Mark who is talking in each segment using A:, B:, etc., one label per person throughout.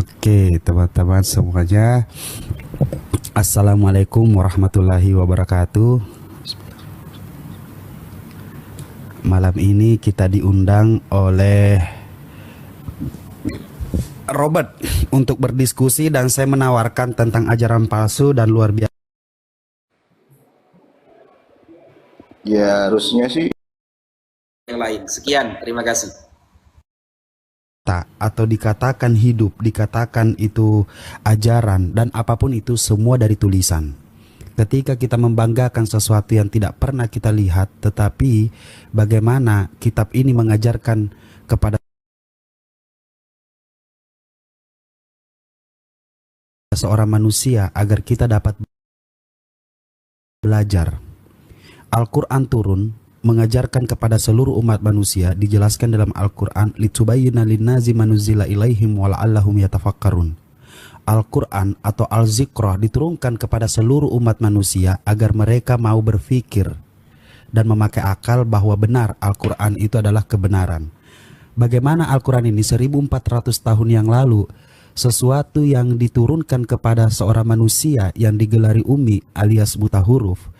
A: Oke, teman-teman semuanya. Assalamualaikum warahmatullahi wabarakatuh. Malam ini kita diundang oleh Robert untuk berdiskusi dan saya menawarkan tentang ajaran palsu dan luar biasa
B: Ya harusnya sih
C: yang lain. Sekian, terima kasih.
A: atau dikatakan hidup, dikatakan itu ajaran dan apapun itu semua dari tulisan. Ketika kita membanggakan sesuatu yang tidak pernah kita lihat, tetapi bagaimana kitab ini mengajarkan kepada seorang manusia agar kita dapat belajar. Al-Quran turun mengajarkan kepada seluruh umat manusia, dijelaskan dalam Al-Quran, litubayyina linnazi manuzila ilaihim wala'allahum yatafakkarun. Al-Quran atau Al-Zikrah diturunkan kepada seluruh umat manusia agar mereka mau berpikir dan memakai akal bahwa benar Al-Quran itu adalah kebenaran. Bagaimana Al-Quran ini 1400 tahun yang lalu, sesuatu yang diturunkan kepada seorang manusia yang digelari ummi alias buta huruf.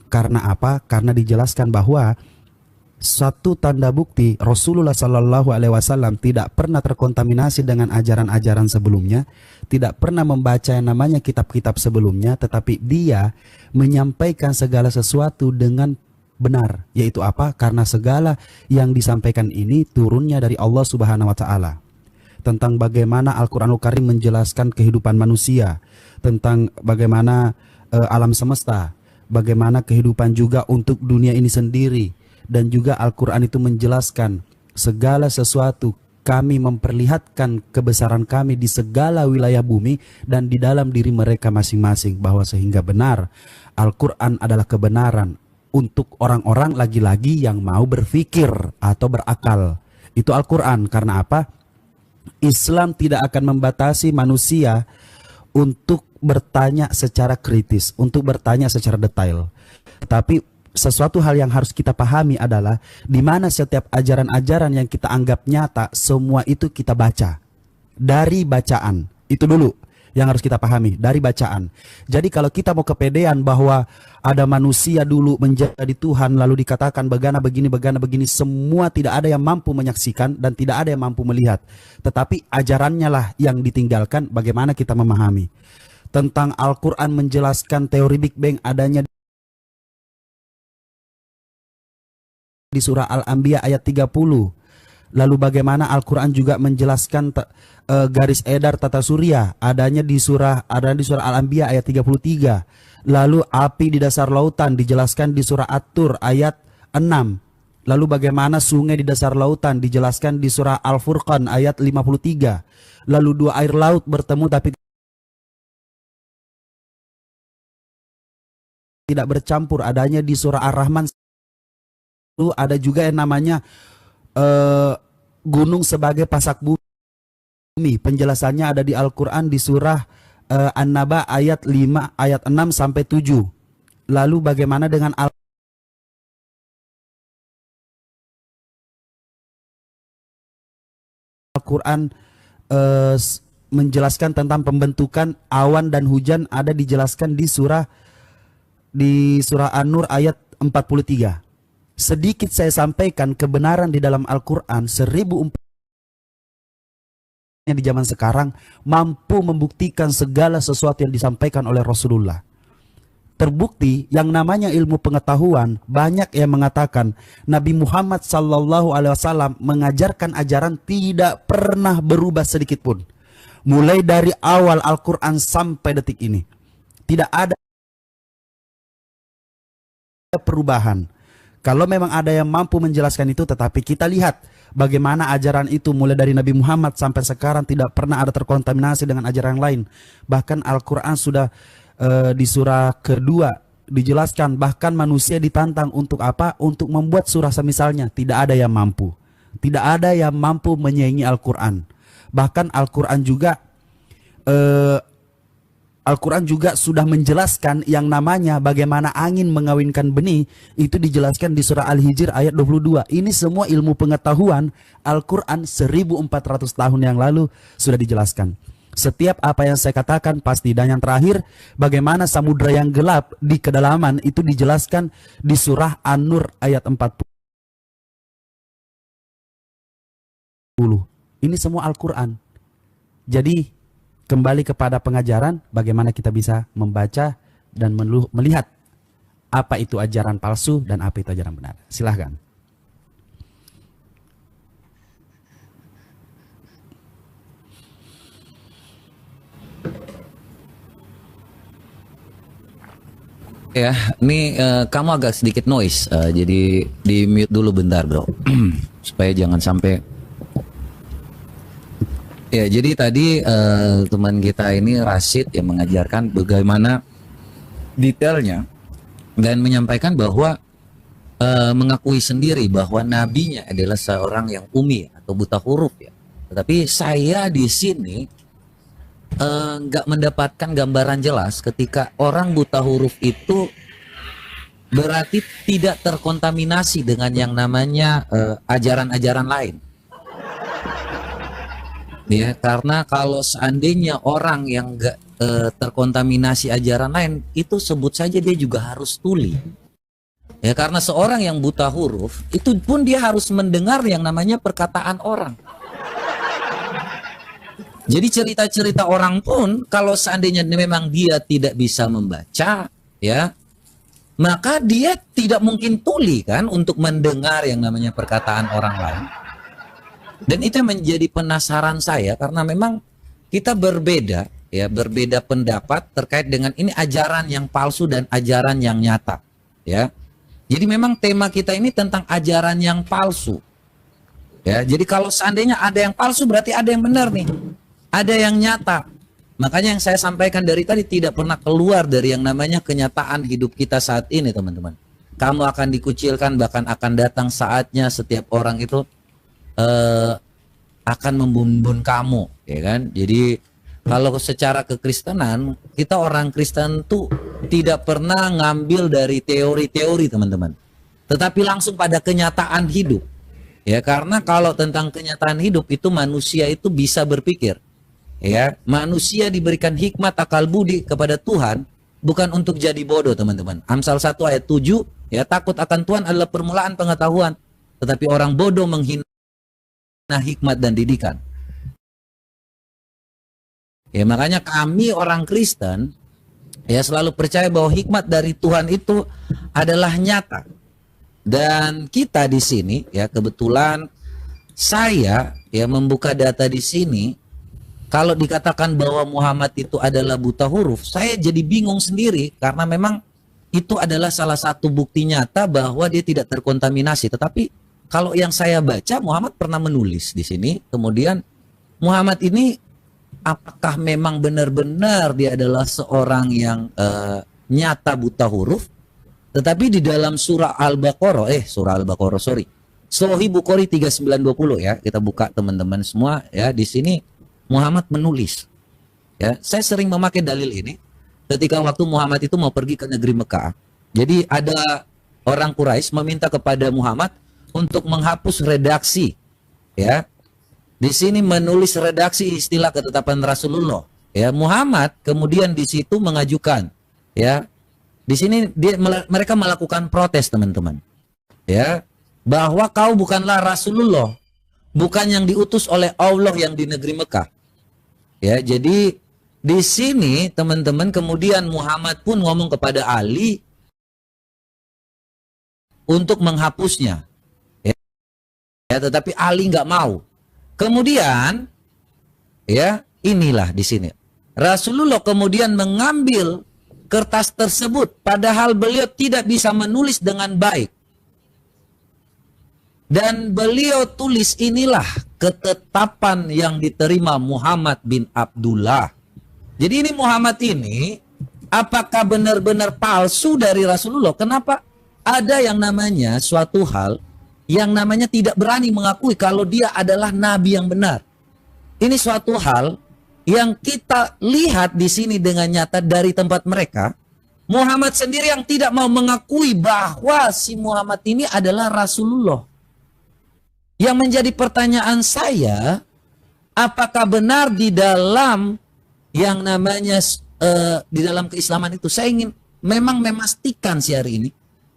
A: Karena apa? Karena dijelaskan bahwa satu tanda bukti Rasulullah Shallallahu Alaihi Wasallam tidak pernah terkontaminasi dengan ajaran-ajaran sebelumnya, tidak pernah membaca yang namanya kitab-kitab sebelumnya, tetapi dia menyampaikan segala sesuatu dengan benar. Yaitu apa? Karena segala yang disampaikan ini turunnya dari Allah Subhanahu Wa Taala. Tentang bagaimana Al-Quranul Karim menjelaskan kehidupan manusia, tentang bagaimana alam semesta, bagaimana kehidupan juga untuk dunia ini sendiri. Dan juga Al-Quran itu menjelaskan segala sesuatu, kami memperlihatkan kebesaran kami di segala wilayah bumi dan di dalam diri mereka masing-masing, bahwa sehingga benar Al-Quran adalah kebenaran untuk orang-orang lagi-lagi yang mau berpikir atau berakal. Itu Al-Quran. Karena apa? Islam tidak akan membatasi manusia untuk bertanya secara kritis, untuk bertanya secara detail. Tetapi sesuatu hal yang harus kita pahami adalah di mana setiap ajaran-ajaran yang kita anggap nyata, semua itu kita baca dari bacaan. Itu dulu yang harus kita pahami, dari bacaan. Jadi kalau kita mau kepedean bahwa ada manusia dulu menjadi Tuhan lalu dikatakan begana begini, semua tidak ada yang mampu menyaksikan dan tidak ada yang mampu melihat. Tetapi ajarannya lah yang ditinggalkan. Bagaimana kita memahami? Tentang Al-Quran menjelaskan teori Big Bang adanya di surah Al-Anbiya ayat 30. Lalu bagaimana Al-Quran juga menjelaskan garis edar tata surya adanya di surah Al-Anbiya ayat 33. Lalu api di dasar lautan dijelaskan di surah At-Tur ayat 6. Lalu bagaimana sungai di dasar lautan dijelaskan di surah Al-Furqan ayat 53. Lalu dua air laut bertemu tapi tidak bercampur adanya di surah Ar-Rahman. Lalu ada juga yang namanya gunung sebagai pasak bumi. Penjelasannya ada di Al-Quran di surah An-Naba ayat 5 ayat 6 sampai 7. Lalu bagaimana dengan Al-Quran menjelaskan tentang pembentukan awan dan hujan, ada dijelaskan di surah An-Nur ayat 43. Sedikit saya sampaikan kebenaran di dalam Al-Quran 1400 di zaman sekarang mampu membuktikan segala sesuatu yang disampaikan oleh Rasulullah. Terbukti yang namanya ilmu pengetahuan, banyak yang mengatakan Nabi Muhammad SAW mengajarkan ajaran tidak pernah berubah sedikit pun. Mulai dari awal Al-Quran sampai detik ini tidak ada perubahan. Kalau memang ada yang mampu menjelaskan itu, tetapi kita lihat bagaimana ajaran itu mulai dari Nabi Muhammad sampai sekarang tidak pernah ada terkontaminasi dengan ajaran yang lain. Bahkan Al-Quran sudah di surah kedua dijelaskan, bahkan manusia ditantang untuk apa? Untuk membuat surah semisalnya. Tidak ada yang mampu. Tidak ada yang mampu menyaingi Al-Quran. Bahkan Al-Quran juga Al-Quran juga sudah menjelaskan yang namanya bagaimana angin mengawinkan benih. Itu dijelaskan di surah Al-Hijr ayat 22. Ini semua ilmu pengetahuan Al-Quran 1400 tahun yang lalu sudah dijelaskan. Setiap apa yang saya katakan pasti. Dan yang terakhir, bagaimana samudra yang gelap di kedalaman itu dijelaskan di surah An-Nur ayat 40. Ini semua Al-Quran. Jadi kembali kepada pengajaran, bagaimana kita bisa membaca dan melihat apa itu ajaran palsu dan apa itu ajaran benar. Silahkan.
D: Ya, ini kamu agak sedikit noise, jadi di mute dulu bentar bro, supaya jangan sampai. Ya, jadi tadi teman kita ini Rashid yang mengajarkan bagaimana detailnya dan menyampaikan bahwa mengakui sendiri bahwa nabinya adalah seorang yang umi atau buta huruf ya. Tetapi saya di sini nggak mendapatkan gambaran jelas ketika orang buta huruf itu berarti tidak terkontaminasi dengan yang namanya ajaran-ajaran lain. Ya, karena kalau seandainya orang yang nggak terkontaminasi ajaran lain, itu sebut saja dia juga harus tuli. Ya, karena seorang yang buta huruf itu pun dia harus mendengar yang namanya perkataan orang. Jadi cerita-cerita orang pun kalau seandainya memang dia tidak bisa membaca, ya, maka dia tidak mungkin tuli kan untuk mendengar yang namanya perkataan orang lain. Dan itu menjadi penasaran saya karena memang kita berbeda, ya, berbeda pendapat terkait dengan ini ajaran yang palsu dan ajaran yang nyata, ya. Jadi memang tema kita ini tentang ajaran yang palsu. Ya, jadi kalau seandainya ada yang palsu berarti ada yang benar nih. Ada yang nyata. Makanya yang saya sampaikan dari tadi tidak pernah keluar dari yang namanya kenyataan hidup kita saat ini, teman-teman. Kamu akan dikucilkan, bahkan akan datang saatnya setiap orang itu akan membumbun kamu, ya kan? Jadi kalau secara kekristenan, kita orang Kristen tuh tidak pernah ngambil dari teori-teori, teman-teman. Tetapi langsung pada kenyataan hidup. Ya, karena kalau tentang kenyataan hidup itu manusia itu bisa berpikir. Ya, manusia diberikan hikmat akal budi kepada Tuhan bukan untuk jadi bodoh, teman-teman. Amsal 1 ayat 7, ya, takut akan Tuhan adalah permulaan pengetahuan, tetapi orang bodoh menghina hikmat dan didikan. Ya, makanya kami orang Kristen ya selalu percaya bahwa hikmat dari Tuhan itu adalah nyata. Dan kita di sini ya kebetulan saya ya membuka data di sini. Kalau dikatakan bahwa Muhammad itu adalah buta huruf, saya jadi bingung sendiri karena memang itu adalah salah satu bukti nyata bahwa dia tidak terkontaminasi. Tetapi kalau yang saya baca, Muhammad pernah menulis di sini. Kemudian Muhammad ini apakah memang benar-benar dia adalah seorang yang nyata buta huruf? Tetapi di dalam surah Al-Baqarah, Sahih Bukhari 3920 ya, kita buka teman-teman semua ya, di sini Muhammad menulis. Ya, saya sering memakai dalil ini ketika waktu Muhammad itu mau pergi ke negeri Mekah. Jadi ada orang Quraisy meminta kepada Muhammad untuk menghapus redaksi. Ya. Di sini menulis redaksi istilah ketetapan Rasulullah. Ya, Muhammad kemudian di situ mengajukan, ya. Di sini mereka melakukan protes, teman-teman. Ya, bahwa kau bukanlah Rasulullah, bukan yang diutus oleh Allah yang di negeri Mekah. Ya, jadi di sini teman-teman kemudian Muhammad pun ngomong kepada Ali untuk menghapusnya. Ya, tetapi Ali nggak mau. Kemudian ya, inilah di sini. Rasulullah kemudian mengambil kertas tersebut padahal beliau tidak bisa menulis dengan baik. Dan beliau tulis inilah ketetapan yang diterima Muhammad bin Abdullah. Jadi ini Muhammad ini apakah benar-benar palsu dari Rasulullah? Kenapa ada yang namanya suatu hal yang namanya tidak berani mengakui kalau dia adalah nabi yang benar? Ini suatu hal yang kita lihat di sini dengan nyata dari tempat mereka, Muhammad sendiri yang tidak mau mengakui bahwa si Muhammad ini adalah Rasulullah. Yang menjadi pertanyaan saya, apakah benar di dalam yang namanya di dalam keislaman itu, saya ingin memang memastikan si hari ini,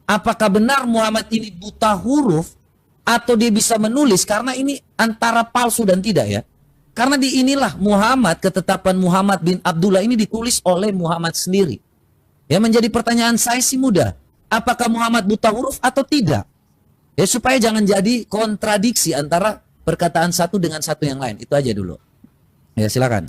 D: apakah benar Muhammad ini buta huruf atau dia bisa menulis, karena ini antara palsu dan tidak ya. Karena di inilah Muhammad, ketetapan Muhammad bin Abdullah ini ditulis oleh Muhammad sendiri. Ya, menjadi pertanyaan saya sih mudah. Apakah Muhammad buta huruf atau tidak? Ya, supaya jangan jadi kontradiksi antara perkataan satu dengan satu yang lain. Itu aja dulu. Ya, silakan.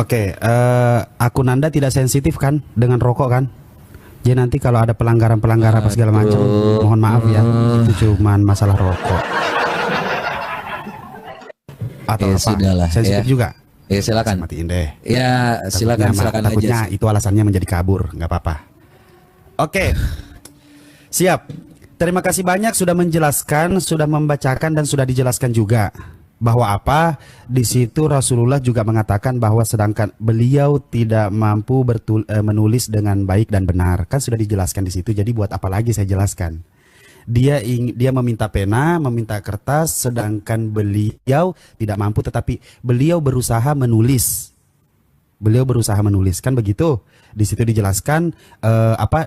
A: Oke, akun Anda tidak sensitif kan dengan rokok kan? Jadi nanti kalau ada pelanggaran-pelanggaran apa segala macam, mohon maaf ya, itu cuman masalah rokok. Atau
D: Ya,
A: apa?
D: sudahlah,
A: Sensitif
D: ya.
A: juga?
D: Ya, silakan.
A: Matiin deh.
D: Ya, silakan
A: Takutnya
D: aja.
A: itu alasannya menjadi kabur, nggak apa-apa. Oke, siap. Terima kasih banyak sudah menjelaskan, sudah membacakan dan sudah dijelaskan juga bahwa apa di situ Rasulullah juga mengatakan bahwa sedangkan beliau tidak mampu menulis dengan baik dan benar, kan sudah dijelaskan di situ. Jadi buat apa lagi saya jelaskan? Dia meminta pena, meminta kertas, sedangkan beliau tidak mampu, tetapi beliau berusaha menulis. Beliau berusaha menulis, kan begitu? Di situ dijelaskan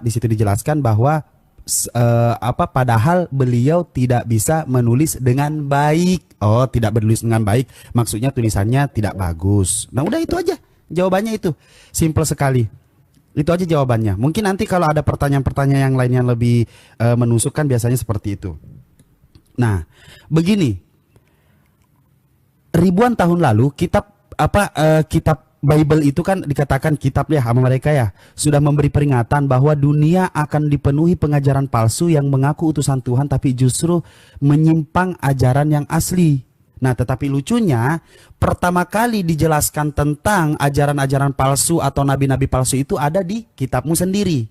A: di situ dijelaskan bahwa padahal beliau tidak bisa menulis dengan baik. Oh, tidak menulis dengan baik, maksudnya tulisannya tidak bagus. Nah, udah itu aja. Jawabannya itu. Simple sekali. Itu aja jawabannya. Mungkin nanti kalau ada pertanyaan-pertanyaan yang lain yang lebih menusuk kan biasanya seperti itu. Nah, begini. Ribuan tahun lalu kitab Bible itu kan dikatakan kitab ya sama mereka ya, sudah memberi peringatan bahwa dunia akan dipenuhi pengajaran palsu yang mengaku utusan Tuhan tapi justru menyimpang ajaran yang asli. Nah, tetapi lucunya pertama kali dijelaskan tentang ajaran-ajaran palsu atau nabi-nabi palsu itu ada di kitabmu sendiri.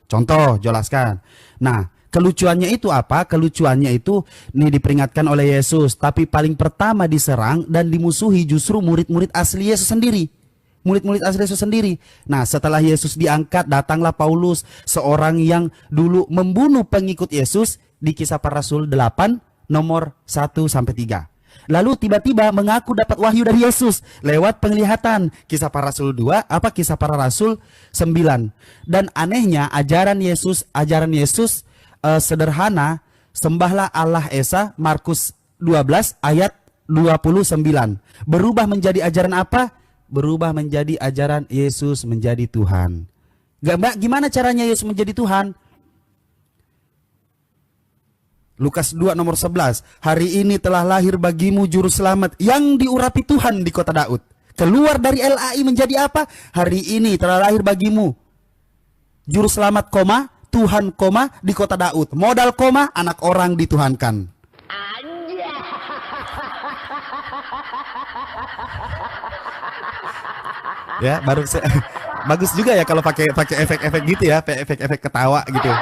A: Contoh, jelaskan. Nah, kelucuannya itu apa? Kelucuannya itu nih diperingatkan oleh Yesus, tapi paling pertama diserang dan dimusuhi justru murid-murid asli Yesus sendiri. Murid-murid asli Yesus sendiri. Nah, setelah Yesus diangkat, datanglah Paulus, seorang yang dulu membunuh pengikut Yesus di Kisah Para Rasul 8 nomor 1-3. Lalu tiba-tiba mengaku dapat wahyu dari Yesus lewat penglihatan. Kisah Para Rasul 2, Kisah Para Rasul 9. Dan anehnya ajaran Yesus sederhana, sembahlah Allah Esa, Markus 12 ayat 29. Berubah menjadi ajaran apa? Berubah menjadi ajaran Yesus menjadi Tuhan. Gimana caranya Yesus menjadi Tuhan? Lukas 2 nomor 11. Hari ini telah lahir bagimu juru selamat yang diurapi Tuhan di kota Daud. Keluar dari LAI menjadi apa? Hari ini telah lahir bagimu juru selamat, Tuhan, di kota Daud. Modal, anak orang dituhankan. Ya, bagus juga ya kalau pakai efek-efek gitu ya, efek-efek ketawa gitu.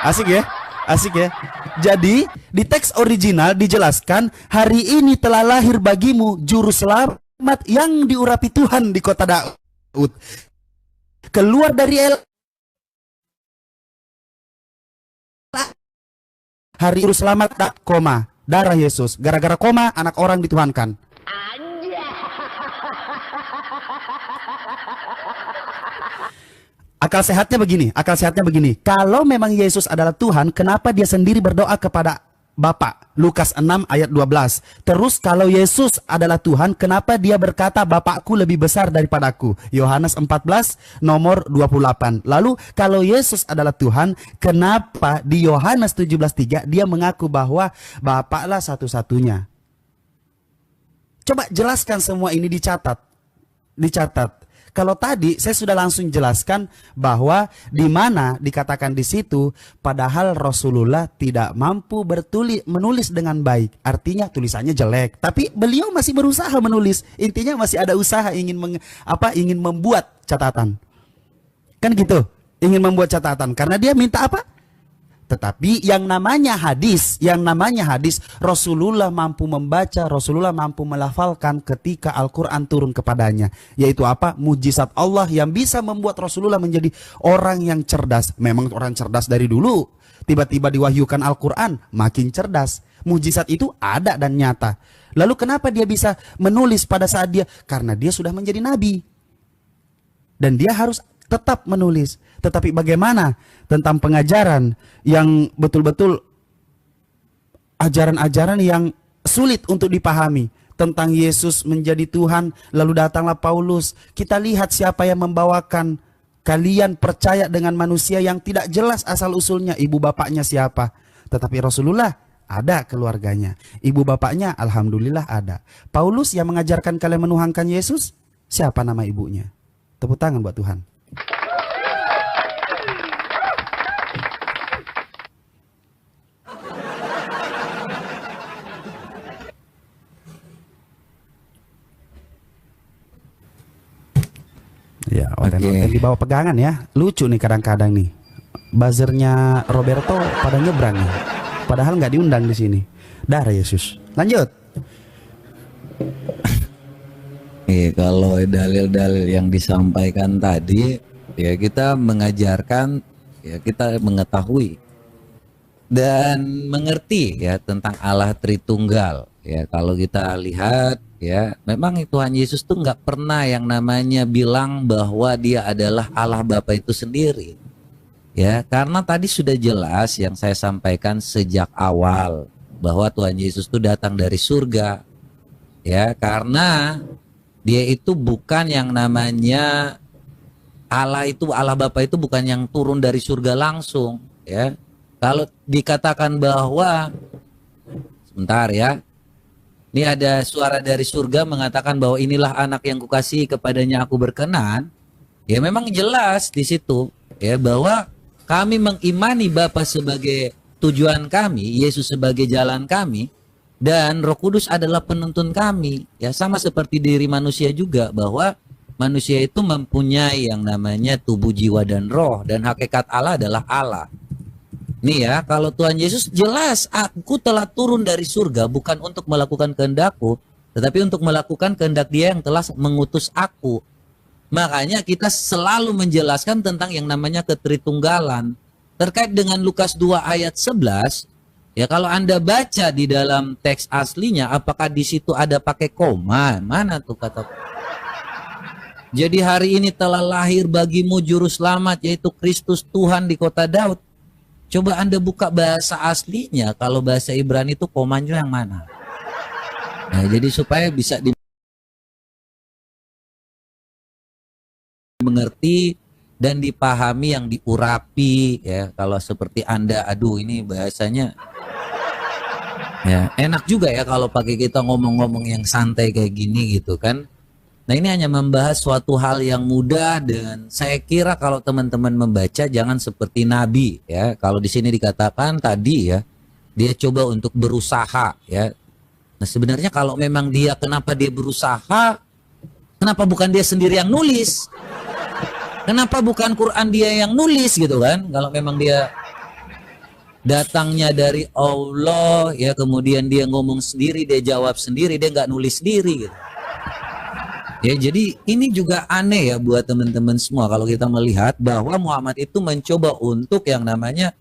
A: Asik ya? Asik ya? Jadi, di teks original dijelaskan, hari ini telah lahir bagimu juru selamat yang diurapi Tuhan di kota Daud. Keluar dari hari juru selamat, darah Yesus. Gara-gara anak orang dituhankan. Akal sehatnya begini. Kalau memang Yesus adalah Tuhan, kenapa dia sendiri berdoa kepada Bapa? Lukas 6 ayat 12. Terus kalau Yesus adalah Tuhan, kenapa dia berkata Bapakku lebih besar daripadaku? Yohanes 14 nomor 28. Lalu kalau Yesus adalah Tuhan, kenapa di Yohanes 17:3 dia mengaku bahwa Bapaklah satu-satunya? Coba jelaskan semua ini, dicatat. Kalau tadi saya sudah langsung jelaskan bahwa di mana dikatakan di situ, padahal Rasulullah tidak mampu menulis dengan baik. Artinya tulisannya jelek, tapi beliau masih berusaha menulis. Intinya masih ada usaha ingin membuat catatan. Kan gitu, ingin membuat catatan karena dia minta apa? Tetapi yang namanya hadis, Rasulullah mampu membaca, Rasulullah mampu melafalkan ketika Al-Quran turun kepadanya. Yaitu apa? Mujizat Allah yang bisa membuat Rasulullah menjadi orang yang cerdas. Memang orang cerdas dari dulu. Tiba-tiba diwahyukan Al-Quran, makin cerdas. Mujizat itu ada dan nyata. Lalu kenapa dia bisa menulis pada saat dia? Karena dia sudah menjadi nabi. Dan dia harus tetap menulis. Tetapi bagaimana tentang pengajaran yang betul-betul ajaran-ajaran yang sulit untuk dipahami tentang Yesus menjadi Tuhan, lalu datanglah Paulus. Kita lihat siapa yang membawakan. Kalian percaya dengan manusia yang tidak jelas asal-usulnya, ibu bapaknya siapa. Tetapi Rasulullah ada keluarganya, ibu bapaknya alhamdulillah ada. Paulus yang mengajarkan kalian menuhankan Yesus, siapa nama ibunya? Tepuk tangan buat Tuhan. Ya, oten-oten di bawah pegangan ya. Lucu nih kadang-kadang nih. Buzzernya Roberto pada nyebrang nih. Padahal nggak diundang di sini. Darah Yesus. Lanjut.
D: Kalau dalil-dalil yang disampaikan tadi, ya kita mengajarkan, ya kita mengetahui dan mengerti ya tentang Allah Tritunggal. Ya kalau kita lihat ya memang Tuhan Yesus tuh nggak pernah yang namanya bilang bahwa dia adalah Allah Bapa itu sendiri. Ya karena tadi sudah jelas yang saya sampaikan sejak awal bahwa Tuhan Yesus tuh datang dari surga. Ya karena dia itu bukan yang namanya Allah Bapa itu bukan yang turun dari surga langsung. Ya kalau dikatakan bahwa sebentar ya. Ini ada suara dari surga mengatakan bahwa inilah anak yang kukasihi, kepadanya aku berkenan. Ya memang jelas di situ ya bahwa kami mengimani Bapa sebagai tujuan kami, Yesus sebagai jalan kami, dan Roh Kudus adalah penuntun kami. Ya sama seperti diri manusia juga bahwa manusia itu mempunyai yang namanya tubuh, jiwa dan roh, dan hakikat Allah adalah Allah. Nih ya, kalau Tuhan Yesus jelas, aku telah turun dari surga bukan untuk melakukan kehendakku, tetapi untuk melakukan kehendak Dia yang telah mengutus aku. Makanya kita selalu menjelaskan tentang yang namanya ketritunggalan. Terkait dengan Lukas 2 ayat 11, ya kalau Anda baca di dalam teks aslinya, apakah di situ ada pakai koma? Mana tuh kata? Jadi hari ini telah lahir bagimu juru selamat, yaitu Kristus Tuhan di kota Daud. Coba Anda buka bahasa aslinya, kalau bahasa Ibrani itu komanya yang mana? Nah, jadi supaya bisa dimengerti dan dipahami yang diurapi ya. Kalau seperti Anda, aduh ini bahasanya ya enak juga ya kalau pakai kita ngomong-ngomong yang santai kayak gini gitu kan. Nah ini hanya membahas suatu hal yang mudah dan saya kira kalau teman-teman membaca jangan seperti Nabi ya. Kalau di sini dikatakan tadi ya, dia coba untuk berusaha ya. Nah sebenarnya kalau memang dia, kenapa dia berusaha? Kenapa bukan dia sendiri yang nulis? Kenapa bukan Quran dia yang nulis gitu kan? Kalau memang dia datangnya dari Allah ya, kemudian dia ngomong sendiri, dia jawab sendiri, dia nggak nulis sendiri gitu. Ya jadi ini juga aneh ya buat teman-teman semua kalau kita melihat bahwa Muhammad itu mencoba untuk yang namanya,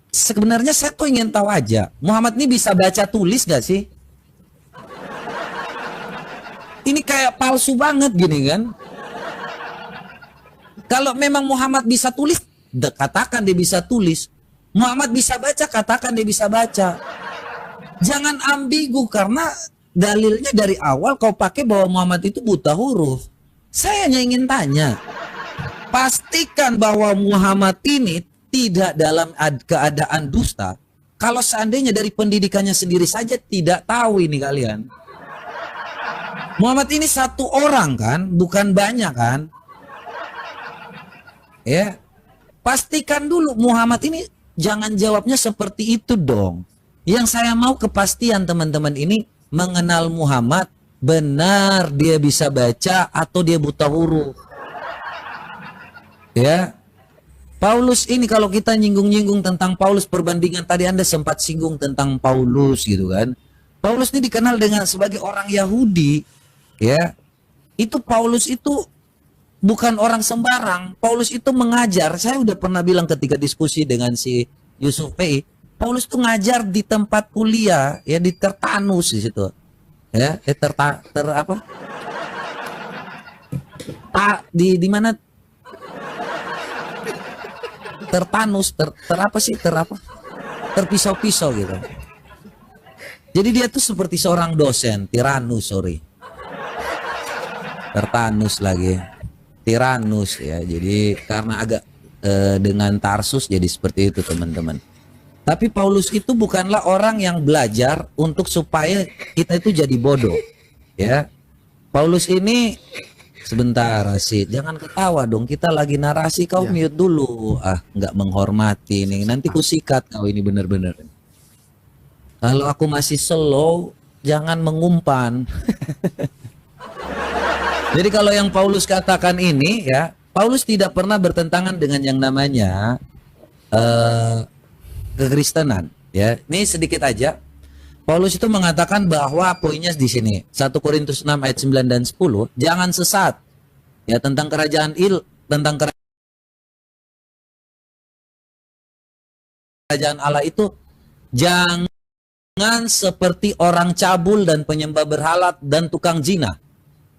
D: sebenarnya saya tuh ingin tahu aja, Muhammad ini bisa baca tulis gak sih? Ini kayak palsu banget gini kan. Kalau memang Muhammad bisa tulis, katakan dia bisa tulis. Muhammad bisa baca, katakan dia bisa baca. Jangan ambigu karena dalilnya dari awal kau pakai bahwa Muhammad itu buta huruf. Saya hanya ingin tanya, pastikan bahwa Muhammad ini tidak dalam keadaan dusta. Kalau seandainya dari pendidikannya sendiri saja tidak tahu ini kalian. Muhammad ini satu orang kan, bukan banyak kan? Ya, pastikan dulu Muhammad ini, jangan jawabnya seperti itu dong. Yang saya mau kepastian teman-teman ini mengenal Muhammad, benar dia bisa baca atau dia buta huruf. Ya, Paulus ini kalau kita nyinggung-nyinggung tentang Paulus, perbandingan tadi Anda sempat singgung tentang Paulus gitu kan. Paulus ini dikenal dengan sebagai orang Yahudi, ya. Itu Paulus itu bukan orang sembarang. Paulus itu mengajar. Saya udah pernah bilang ketika diskusi dengan si Yusuf P. Paulus itu ngajar di tempat kuliah, ya di Tertanus di situ. Ya, di mana? Tertanus, terpisau-pisau gitu. Jadi dia tuh seperti seorang dosen, Tiranus, Tertanus lagi, Tiranus ya. Jadi karena agak dengan Tarsus jadi seperti itu teman-teman. Tapi Paulus itu bukanlah orang yang belajar untuk supaya kita itu jadi bodoh, ya. Paulus ini sebentar, Rasid, jangan ketawa dong. Kita lagi narasi, kau mute dulu. Nggak menghormati nih. Nanti ku sikat kau ini bener-bener. Kalau aku masih slow, jangan mengumpan. Jadi kalau yang Paulus katakan ini, ya, Paulus tidak pernah bertentangan dengan yang namanya kekristenan. Ya, ini sedikit aja. Paulus itu mengatakan bahwa poinnya di sini 1 Korintus 6 ayat 9 dan 10, jangan sesat. Ya, tentang kerajaan Allah itu jangan seperti orang cabul dan penyembah berhala dan tukang zina.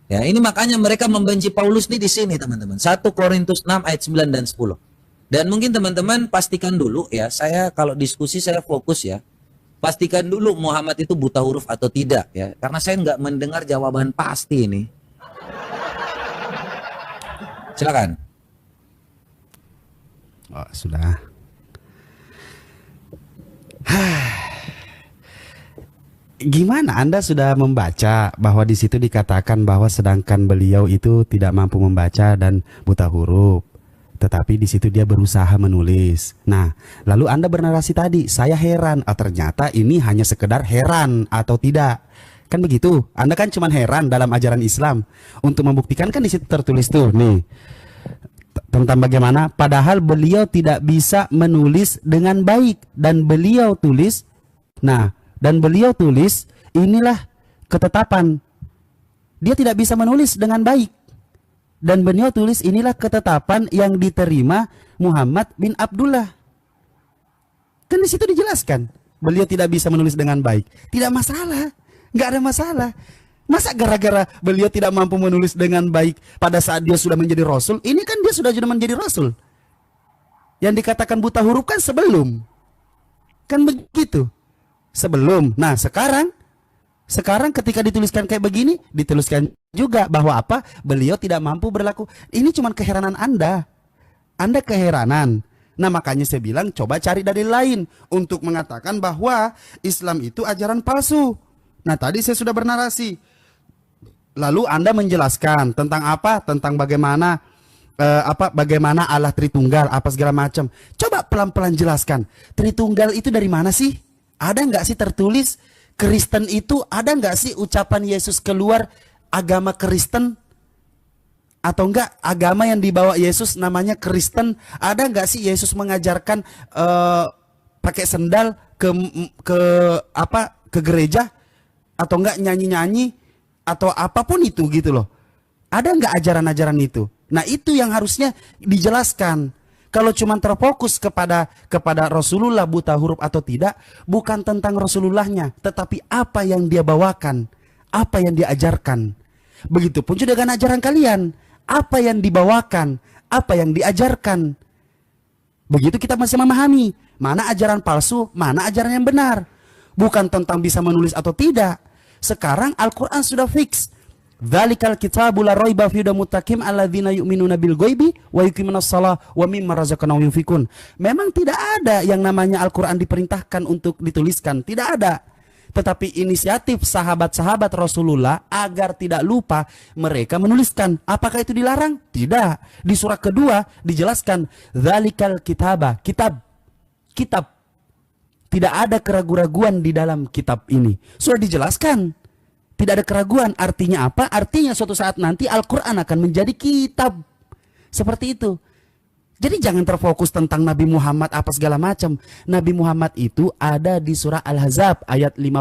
D: Ya, ini makanya mereka membenci Paulus nih di sini, teman-teman. 1 Korintus 6 ayat 9 dan 10. Dan mungkin teman-teman pastikan dulu ya, saya kalau diskusi saya fokus ya. Pastikan dulu Muhammad itu buta huruf atau tidak ya. Karena saya nggak mendengar jawaban pasti ini. Silakan.
A: Oh, sudah. Gimana Anda sudah membaca bahwa di situ dikatakan bahwa sedangkan beliau itu tidak mampu membaca dan buta huruf, tetapi di situ dia berusaha menulis. Nah, lalu Anda bernarasi tadi, saya heran, ternyata ini hanya sekedar heran atau tidak. Kan begitu? Anda kan cuma heran dalam ajaran Islam. Untuk membuktikan kan di situ tertulis tuh nih tentang bagaimana padahal beliau tidak bisa menulis dengan baik dan beliau tulis. Nah, dan beliau tulis, inilah ketetapan. Dia tidak bisa menulis dengan baik. Dan beliau tulis, inilah ketetapan yang diterima Muhammad bin Abdullah. Kan di situ dijelaskan, beliau tidak bisa menulis dengan baik. Tidak masalah, nggak ada masalah. Masa gara-gara beliau tidak mampu menulis dengan baik pada saat dia sudah menjadi Rasul, ini kan dia sudah menjadi Rasul. Yang dikatakan buta huruf kan sebelum. Kan begitu. Sebelum. Nah, sekarang ketika dituliskan kayak begini, dituliskan juga bahwa apa? Beliau tidak mampu berlaku. Ini cuma keheranan Anda. Anda keheranan. Nah, makanya saya bilang coba cari dalil lain untuk mengatakan bahwa Islam itu ajaran palsu. Nah, tadi saya sudah bernarasi. Lalu Anda menjelaskan tentang apa? Tentang bagaimana bagaimana Allah Tritunggal, apa segala macam. Coba pelan-pelan jelaskan. Tritunggal itu dari mana sih? Ada nggak sih tertulis Kristen itu? Ada nggak sih ucapan Yesus keluar agama Kristen? Atau enggak agama yang dibawa Yesus namanya Kristen? Ada nggak sih Yesus mengajarkan pakai sendal ke gereja? Atau enggak nyanyi-nyanyi? Atau apapun itu gitu loh. Ada nggak ajaran-ajaran itu? Nah, itu yang harusnya dijelaskan. Kalau cuma terfokus kepada Rasulullah buta huruf atau tidak, bukan tentang Rasulullahnya, tetapi apa yang dia bawakan, apa yang dia ajarkan. Begitupun juga dengan ajaran kalian, apa yang dibawakan, apa yang diajarkan. Begitu kita masih memahami mana ajaran palsu, mana ajaran yang benar. Bukan tentang bisa menulis atau tidak. Sekarang Al-Quran sudah fix. Dzalikal kitabu la raiba fihi muttaqim alladzina yu'minuna bil ghaibi wa yuqimunas shalah wa mimma razaqnahum yunfikun. Memang tidak ada yang namanya Al-Qur'an diperintahkan untuk dituliskan, tidak ada. Tetapi inisiatif sahabat-sahabat Rasulullah agar tidak lupa, mereka menuliskan. Apakah itu dilarang? Tidak. Di surah kedua dijelaskan, dzalikal kitabah, kitab. Tidak ada keraguan-raguan di dalam kitab ini. Sudah dijelaskan. Tidak ada keraguan. Artinya apa? Artinya suatu saat nanti Al-Quran akan menjadi kitab. Seperti itu. Jadi jangan terfokus tentang Nabi Muhammad apa segala macam. Nabi Muhammad itu ada di surah Al-Ahzab ayat 50.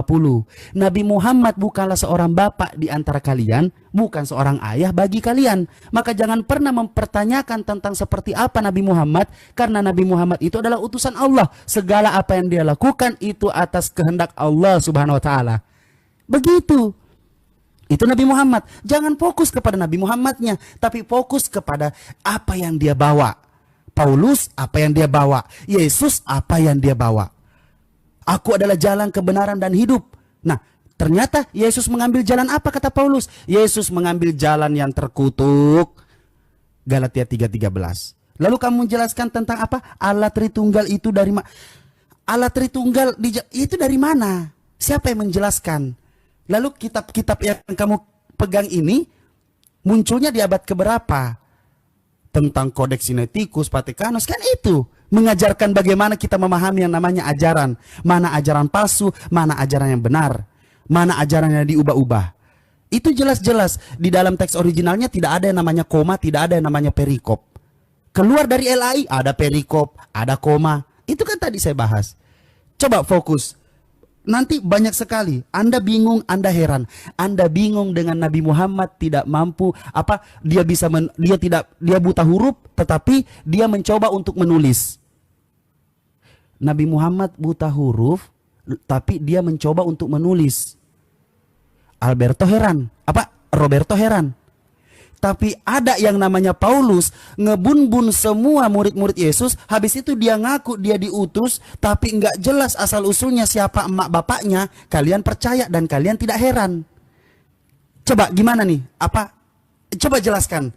A: Nabi Muhammad bukanlah seorang bapak di antara kalian, bukan seorang ayah bagi kalian. Maka jangan pernah mempertanyakan tentang seperti apa Nabi Muhammad, karena Nabi Muhammad itu adalah utusan Allah. Segala apa yang dia lakukan itu atas kehendak Allah Subhanahu wa taala. Begitu. Itu Nabi Muhammad. Jangan fokus kepada Nabi Muhammadnya, tapi fokus kepada apa yang dia bawa. Paulus apa yang dia bawa, Yesus apa yang dia bawa. Aku adalah jalan kebenaran dan hidup. Nah, ternyata Yesus mengambil jalan apa kata Paulus? Yesus mengambil jalan yang terkutuk. Galatia 3:13. Lalu kamu menjelaskan tentang apa? Allah Tritunggal itu dari mana? Allah Tritunggal itu dari mana? Siapa yang menjelaskan? Lalu kitab-kitab yang kamu pegang ini munculnya di abad keberapa? Tentang Codex Sinaiticus, Vatikanus, kan itu mengajarkan bagaimana kita memahami yang namanya ajaran, mana ajaran palsu, mana ajaran yang benar, mana ajaran yang diubah-ubah. Itu jelas-jelas di dalam teks originalnya tidak ada yang namanya koma, tidak ada yang namanya perikop. Keluar dari LAI ada perikop, ada koma. Itu kan tadi saya bahas. Coba fokus. Nanti banyak sekali. Anda bingung, Anda heran. Anda bingung dengan Nabi Muhammad tidak mampu apa? Dia buta huruf, tetapi dia mencoba untuk menulis. Nabi Muhammad buta huruf, tapi dia mencoba untuk menulis. Roberto heran. Tapi ada yang namanya Paulus, ngebun-bun semua murid-murid Yesus, habis itu dia ngaku dia diutus, tapi nggak jelas asal-usulnya siapa emak bapaknya, kalian percaya dan kalian tidak heran. Coba gimana nih? Coba jelaskan.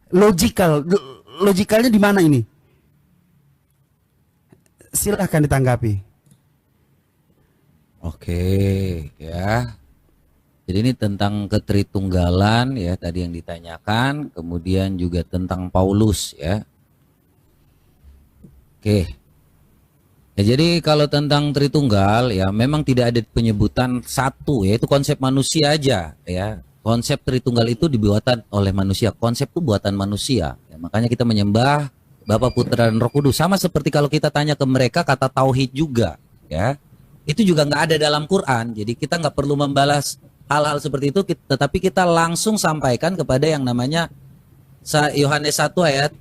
A: Logikalnya di mana ini? Silahkan ditanggapi.
D: Oke, ya. Jadi ini tentang ketritunggalan ya tadi yang ditanyakan, kemudian juga tentang Paulus ya. Oke. Ya, jadi kalau tentang Tritunggal ya memang tidak ada penyebutan satu, yaitu konsep manusia aja ya. Konsep Tritunggal itu dibuatan oleh manusia, konsep itu buatan manusia. Ya, makanya kita menyembah Bapa, Putra dan Roh Kudus. Sama seperti kalau kita tanya ke mereka kata tauhid juga ya. Itu juga nggak ada dalam Quran. Jadi kita nggak perlu membalas hal-hal seperti itu, tetapi kita langsung sampaikan kepada yang namanya Yohanes 1 ayat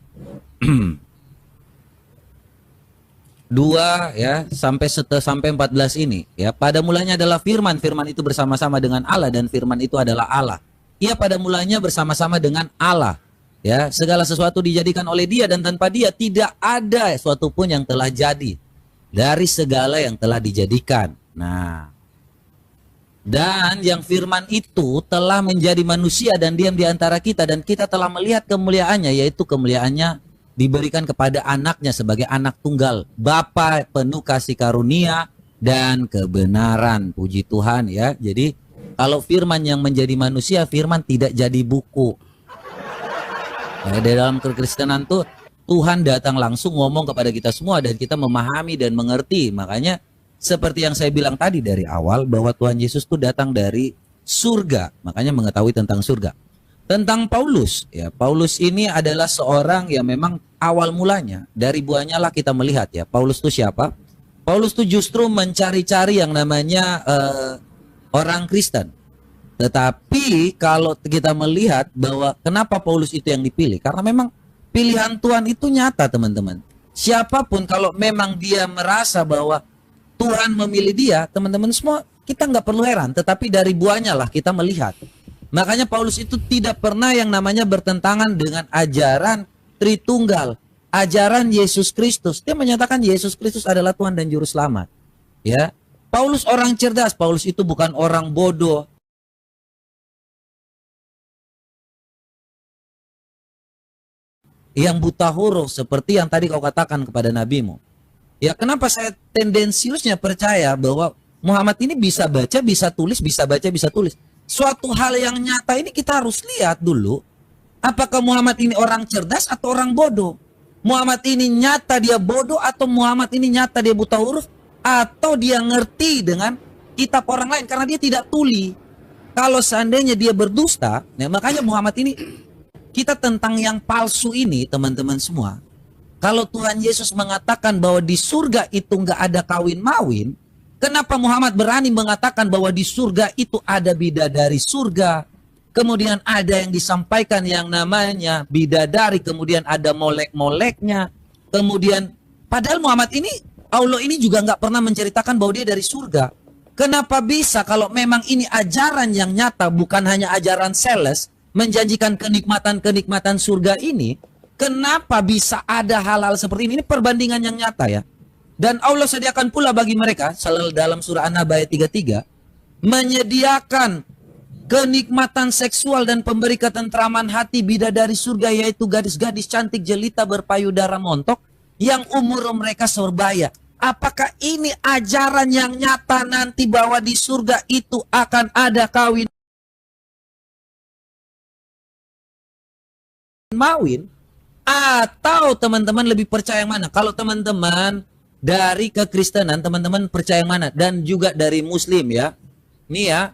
D: 2 ya sampai 14 ini ya. Pada mulanya adalah firman, firman itu bersama-sama dengan Allah dan firman itu adalah Allah. Ia pada mulanya bersama-sama dengan Allah. Ya, segala sesuatu dijadikan oleh Dia dan tanpa Dia tidak ada sesuatu pun yang telah jadi dari segala yang telah dijadikan. Nah, dan yang firman itu telah menjadi manusia dan diam di antara kita, dan kita telah melihat kemuliaannya, yaitu kemuliaannya diberikan kepada anaknya sebagai anak tunggal, Bapa penuh kasih karunia dan kebenaran. Puji Tuhan ya. Jadi kalau firman yang menjadi manusia, firman tidak jadi buku. Nah, di dalam kekristenan tuh Tuhan datang langsung ngomong kepada kita semua dan kita memahami dan mengerti. Makanya seperti yang saya bilang tadi dari awal bahwa Tuhan Yesus itu datang dari surga, makanya mengetahui tentang surga. Tentang Paulus, ya Paulus ini adalah seorang yang memang awal mulanya dari buahnya lah kita melihat ya. Paulus itu siapa? Paulus itu justru mencari-cari yang namanya orang Kristen. Tetapi kalau kita melihat bahwa kenapa Paulus itu yang dipilih, karena memang pilihan Tuhan itu nyata teman-teman. Siapapun kalau memang dia merasa bahwa Tuhan memilih dia, teman-teman semua, kita nggak perlu heran. Tetapi dari buahnya lah kita melihat. Makanya Paulus itu tidak pernah yang namanya bertentangan dengan ajaran Tritunggal, ajaran Yesus Kristus. Dia menyatakan Yesus Kristus adalah Tuhan dan Juru Selamat. Ya, Paulus orang cerdas. Paulus itu bukan orang bodoh. Yang buta huruf seperti yang tadi kau katakan kepada nabimu. Ya, kenapa saya tendensiusnya percaya bahwa Muhammad ini bisa baca, bisa tulis, bisa baca, bisa tulis. Suatu hal yang nyata ini kita harus lihat dulu. Apakah Muhammad ini orang cerdas atau orang bodoh? Muhammad ini nyata dia bodoh atau Muhammad ini nyata dia buta huruf? Atau dia ngerti dengan kitab orang lain karena dia tidak tuli. Kalau seandainya dia berdusta, ya makanya Muhammad ini, kita tentang yang palsu ini teman-teman semua. Kalau Tuhan Yesus mengatakan bahwa di surga itu nggak ada kawin-mawin, kenapa Muhammad berani mengatakan bahwa di surga itu ada bidadari surga? Kemudian ada yang disampaikan yang namanya bidadari, kemudian ada molek-moleknya. Kemudian, padahal Muhammad ini, Allah ini juga nggak pernah menceritakan bahwa dia dari surga. Kenapa bisa kalau memang ini ajaran yang nyata, bukan hanya ajaran sales, menjanjikan kenikmatan-kenikmatan surga ini, kenapa bisa ada hal-hal seperti ini? Ini perbandingan yang nyata ya. Dan Allah sediakan pula bagi mereka, selalu dalam surah An-Naba ayat 33, menyediakan kenikmatan seksual dan pemberi ketentraman hati bidadari surga, yaitu gadis-gadis cantik jelita berpayudara montok yang umur mereka sebaya. Apakah ini ajaran yang nyata nanti bahwa di surga itu akan ada kawin mawin? Atau teman-teman lebih percaya yang mana? Kalau teman-teman dari kekristenan, teman-teman percaya yang mana? Dan juga dari muslim ya. Nih ya,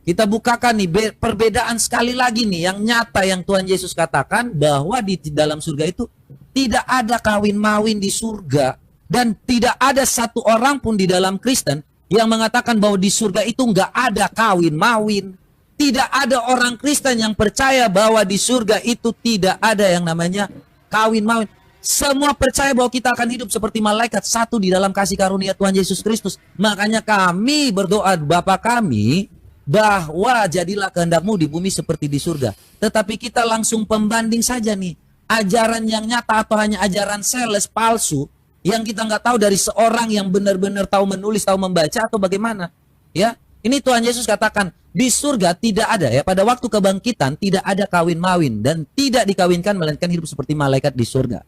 D: kita bukakan nih perbedaan sekali lagi nih yang nyata yang Tuhan Yesus katakan bahwa di dalam surga itu tidak ada kawin mawin di surga, dan tidak ada satu orang pun di dalam Kristen yang mengatakan bahwa di surga itu nggak ada kawin mawin. Tidak ada orang Kristen yang percaya bahwa di surga itu tidak ada yang namanya kawin mawin. Semua percaya bahwa kita akan hidup seperti malaikat, satu di dalam kasih karunia Tuhan Yesus Kristus. Makanya kami berdoa Bapa kami, bahwa jadilah kehendakmu di bumi seperti di surga. Tetapi kita langsung pembanding saja nih, ajaran yang nyata atau hanya ajaran sales palsu yang kita nggak tahu dari seorang yang benar-benar tahu menulis, tahu membaca atau bagaimana. Ya, ini Tuhan Yesus katakan di surga tidak ada ya, pada waktu kebangkitan tidak ada kawin mawin dan tidak dikawinkan melainkan hidup seperti malaikat di surga.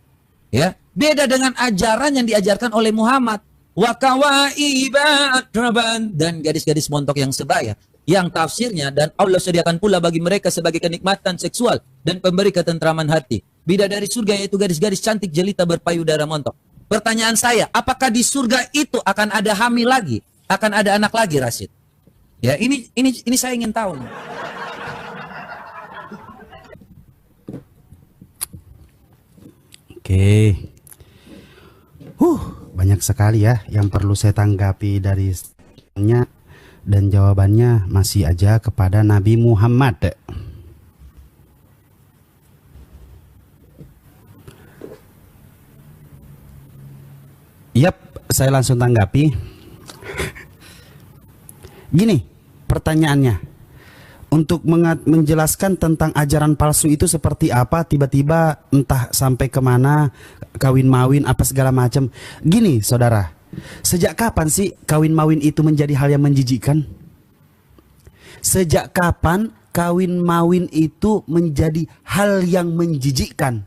D: Ya, beda dengan ajaran yang diajarkan oleh Muhammad. Wa kawaiba atraban, dan gadis-gadis montok yang sebaya, yang tafsirnya dan Allah sediakan pula bagi mereka sebagai kenikmatan seksual dan pemberi ketentraman hati bidadari surga, yaitu gadis-gadis cantik jelita berpayudara montok. Pertanyaan saya, apakah di surga itu akan ada hamil lagi, akan ada anak lagi, Rashid? Ya, ini saya ingin tahu nih.
A: Oke. Banyak sekali ya yang perlu saya tanggapi dari nya, dan jawabannya masih aja kepada Nabi Muhammad. Yap, saya langsung tanggapi. Gini pertanyaannya. Untuk menjelaskan tentang ajaran palsu itu seperti apa, tiba-tiba entah sampai kemana, kawin mawin apa segala macam. Gini saudara, sejak kapan sih kawin mawin itu menjadi hal yang menjijikkan? Sejak kapan kawin mawin itu menjadi hal yang menjijikkan?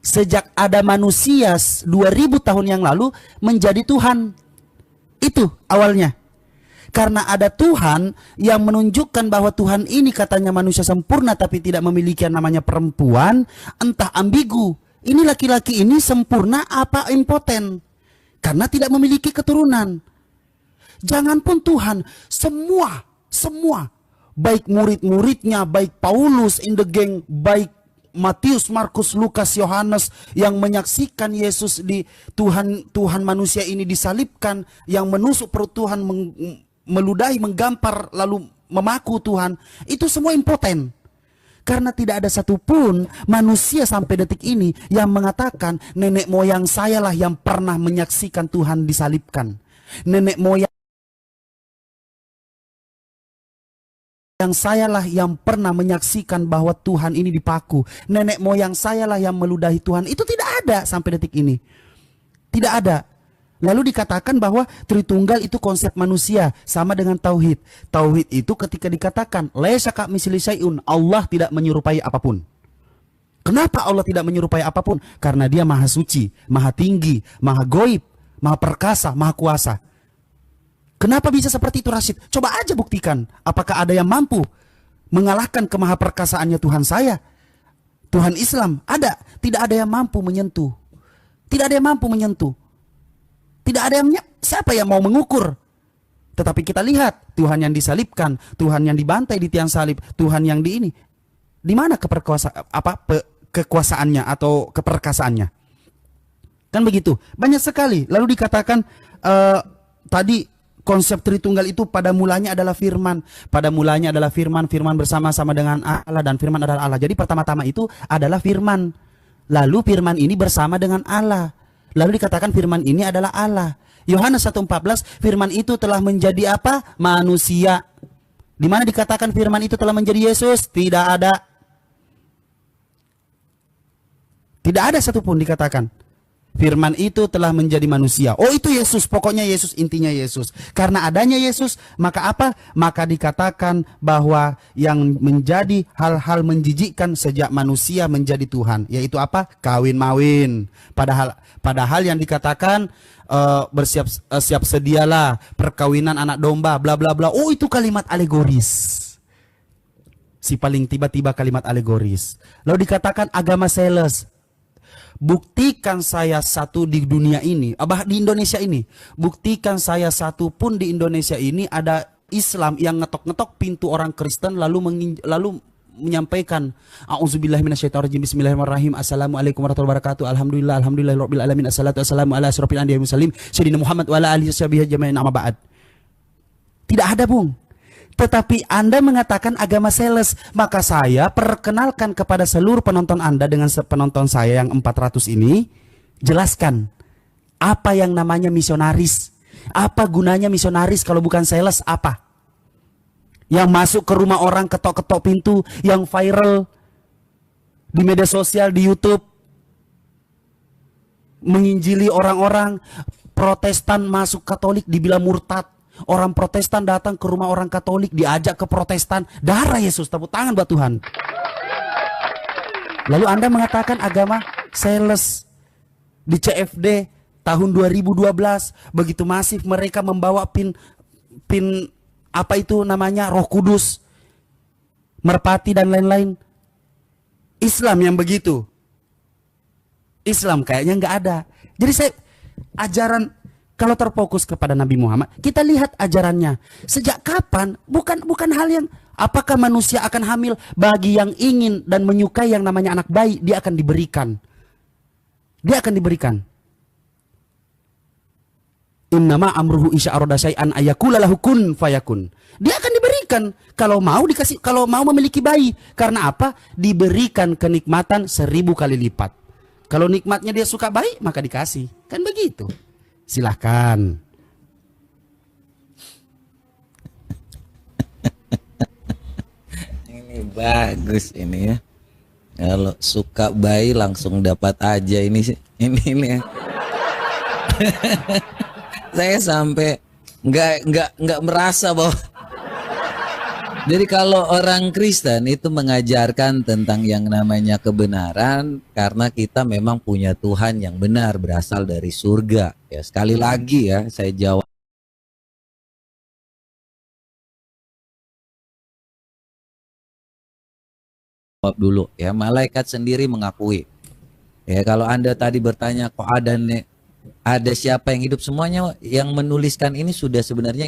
A: Sejak ada manusia 2000 tahun yang lalu menjadi Tuhan. Itu awalnya. Karena ada Tuhan yang menunjukkan bahwa Tuhan ini katanya manusia sempurna tapi tidak memiliki yang namanya perempuan, entah ambigu. Ini laki-laki ini sempurna apa impoten? Karena tidak memiliki keturunan. Janganpun Tuhan, semua, baik murid-muridnya, baik Paulus in the gang, baik Matius, Markus, Lukas, Yohanes yang menyaksikan Yesus di Tuhan manusia ini disalibkan, yang menusuk perut Tuhan, meludahi, menggampar, lalu memaku Tuhan, itu semua impoten. Karena tidak ada satupun manusia sampai detik ini yang mengatakan nenek moyang saya lah yang pernah menyaksikan Tuhan disalibkan. Nenek moyang saya lah yang pernah menyaksikan bahwa Tuhan ini dipaku. Nenek moyang saya lah yang meludahi Tuhan. Itu tidak ada sampai detik ini. Tidak ada. Lalu dikatakan bahwa Tritunggal itu konsep manusia, sama dengan Tauhid. Tauhid itu ketika dikatakan laisa kamitslihi syai'un, Allah tidak menyerupai apapun. Kenapa Allah tidak menyerupai apapun? Karena dia maha suci, maha tinggi, maha goib, maha perkasa, maha kuasa. Kenapa bisa seperti itu, Rashid? Coba aja buktikan. Apakah ada yang mampu mengalahkan kemahaperkasaannya Tuhan saya? Tuhan Islam ada. Tidak ada yang mampu menyentuh. Tidak ada yang mampu menyentuh. Tidak ada yang, siapa yang mau mengukur? Tetapi kita lihat Tuhan yang disalibkan, Tuhan yang dibantai di tiang salib, Tuhan yang di ini. Di mana kekuasaannya atau keperkasaannya? Kan begitu. Banyak sekali. Lalu dikatakan tadi konsep Tritunggal itu pada mulanya adalah firman. Pada mulanya adalah firman, firman bersama-sama dengan Allah dan firman adalah Allah. Jadi pertama-tama itu adalah firman. Lalu firman ini bersama dengan Allah. Lalu dikatakan firman ini adalah Allah. Yohanes 1:14, firman itu telah menjadi apa? Manusia. Di mana dikatakan firman itu telah menjadi Yesus? Tidak ada. Tidak ada satupun dikatakan. Firman itu telah menjadi manusia. Oh, itu Yesus, pokoknya Yesus, intinya Yesus. Karena adanya Yesus, maka apa? Maka dikatakan bahwa yang menjadi hal-hal menjijikkan sejak manusia menjadi Tuhan, yaitu apa? Kawin-mawin. Padahal yang dikatakan siap sedialah perkawinan anak domba, bla bla bla. Oh, itu kalimat alegoris. Si paling tiba-tiba kalimat alegoris. Lalu dikatakan agama sales. Buktikan saya satu di dunia ini, di Indonesia ini. Buktikan saya satu pun di Indonesia ini ada Islam yang ngetok-ngetok pintu orang Kristen lalu menyampaikan auzubillahi minasyaitonirrajim, bismillahirrahmanirrahim, assalamualaikum warahmatullahi wabarakatuh, alhamdulillahirabbil alamin, assalatu wassalamu ala asyrofil anbiya'i wal mursalin sayyidina Muhammad wa ala alihi washabihi ajmain, amma ba'd. Tidak ada, Bung. Tetapi Anda mengatakan agama sales, maka saya perkenalkan kepada seluruh penonton Anda dengan penonton saya yang 400 ini, jelaskan apa yang namanya misionaris. Apa gunanya misionaris kalau bukan sales? Apa? Yang masuk ke rumah orang, ketok-ketok pintu, yang viral di media sosial, di YouTube, menginjili orang-orang. Protestan masuk Katolik dibilang murtad. Orang Protestan datang ke rumah orang Katolik, diajak ke Protestan. Darah Yesus, tepuk tangan buat Tuhan. Lalu Anda mengatakan agama sales. Di CFD tahun 2012 begitu masif mereka membawa pin apa itu namanya, Roh Kudus, merpati dan lain-lain. Islam yang begitu. Islam kayaknya nggak ada. Jadi ajaran, kalau terfokus kepada Nabi Muhammad, kita lihat ajarannya. Sejak kapan? Bukan hal yang apakah manusia akan hamil. Bagi yang ingin dan menyukai yang namanya anak bayi, dia akan diberikan. Dia akan diberikan. Innama amruhu isya aroda syai'an ayakula lahu kun fayakun. Dia akan diberikan kalau mau dikasih, kalau mau memiliki bayi. Karena apa? Diberikan kenikmatan 1000 kali lipat. Kalau nikmatnya dia suka bayi, maka dikasih. Kan begitu. Silahkan.
D: Ini bagus ini ya. Kalau suka bayi langsung dapat aja ini ya. Saya sampai nggak merasa bahwa. Jadi kalau orang Kristen itu mengajarkan tentang yang namanya kebenaran, karena kita memang punya Tuhan yang benar berasal dari surga. Ya, sekali lagi ya saya jawab dulu ya, malaikat sendiri mengakui. Ya, kalau Anda tadi bertanya kok ada siapa yang hidup, semuanya yang menuliskan ini sudah sebenarnya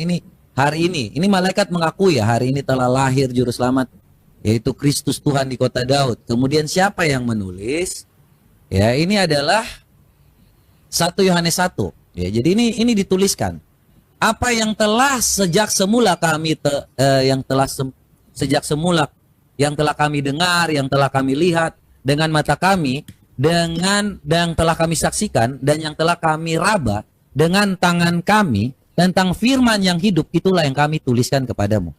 D: hari ini malaikat mengakui ya, hari ini telah lahir juru selamat, yaitu Kristus Tuhan di kota Daud. Kemudian siapa yang menulis? Ya, ini adalah 1 Yohanes 1. Ya, jadi ini dituliskan. Apa yang telah sejak semula yang telah kami dengar, yang telah kami lihat dengan mata kami, dengan yang telah kami saksikan dan yang telah kami raba dengan tangan kami tentang firman yang hidup, itulah yang kami tuliskan kepadamu.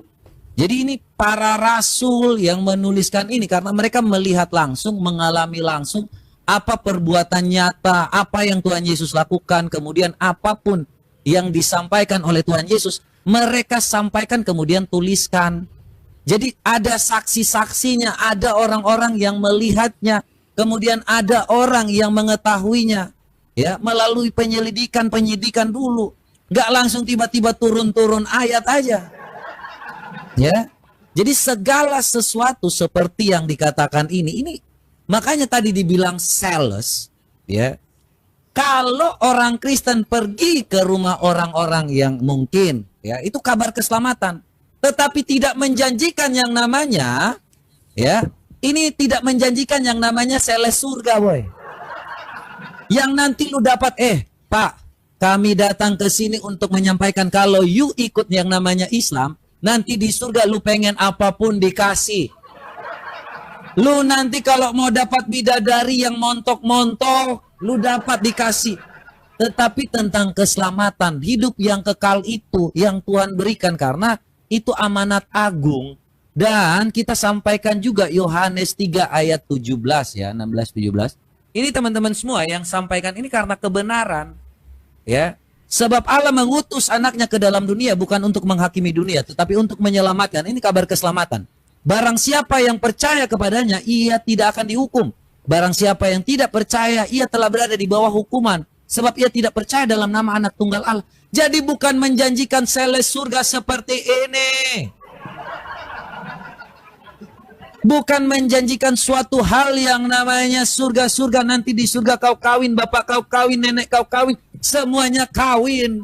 D: Jadi ini para rasul yang menuliskan ini karena mereka melihat langsung, mengalami langsung apa perbuatan nyata, apa yang Tuhan Yesus lakukan, kemudian apapun yang disampaikan oleh Tuhan Yesus, mereka sampaikan kemudian tuliskan. Jadi ada saksi-saksinya, ada orang-orang yang melihatnya, kemudian ada orang yang mengetahuinya, ya, melalui penyidikan dulu. Nggak langsung tiba-tiba turun-turun ayat aja. Ya. Jadi segala sesuatu seperti yang dikatakan ini makanya tadi dibilang sales, ya. Kalau orang Kristen pergi ke rumah orang-orang yang mungkin, ya, itu kabar keselamatan. Tetapi tidak menjanjikan yang namanya, ya, ini tidak menjanjikan yang namanya sales surga, boy. Yang nanti lu dapat, Pak, kami datang ke sini untuk menyampaikan kalau you ikut yang namanya Islam, nanti di surga lu pengen apapun dikasih. Lu nanti kalau mau dapat bidadari yang montok-montok, lu dapat dikasih. Tetapi tentang keselamatan, hidup yang kekal itu yang Tuhan berikan karena itu amanat agung. Dan kita sampaikan juga Yohanes 3 ayat 17 ya, 16-17. Ini teman-teman semua yang sampaikan ini karena kebenaran. Ya. Sebab Allah mengutus anaknya ke dalam dunia bukan untuk menghakimi dunia, tetapi untuk menyelamatkan. Ini kabar keselamatan. Barang siapa yang percaya kepadanya, ia tidak akan dihukum. Barang siapa yang tidak percaya, ia telah berada di bawah hukuman. Sebab ia tidak percaya dalam nama anak tunggal Allah. Jadi bukan menjanjikan sales surga seperti ini. Bukan menjanjikan suatu hal yang namanya surga-surga. Nanti di surga kau kawin, bapak kau kawin, nenek kau kawin. Semuanya kawin.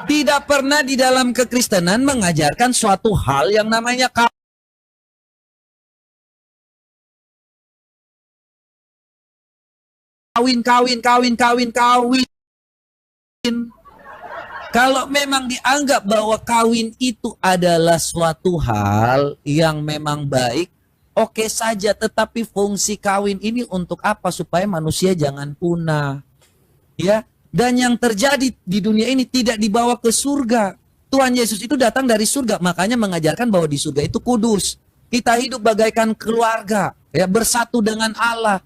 D: Tidak pernah di dalam kekristenan mengajarkan suatu hal yang namanya kawin. Kawin. Kalau memang dianggap bahwa kawin itu adalah suatu hal yang memang baik, oke saja. Tetapi fungsi kawin ini untuk apa? Supaya manusia jangan punah. Ya. Dan yang terjadi di dunia ini tidak dibawa ke surga. Tuhan Yesus itu datang dari surga. Makanya mengajarkan bahwa di surga itu kudus. Kita hidup bagaikan keluarga. Ya, bersatu dengan Allah.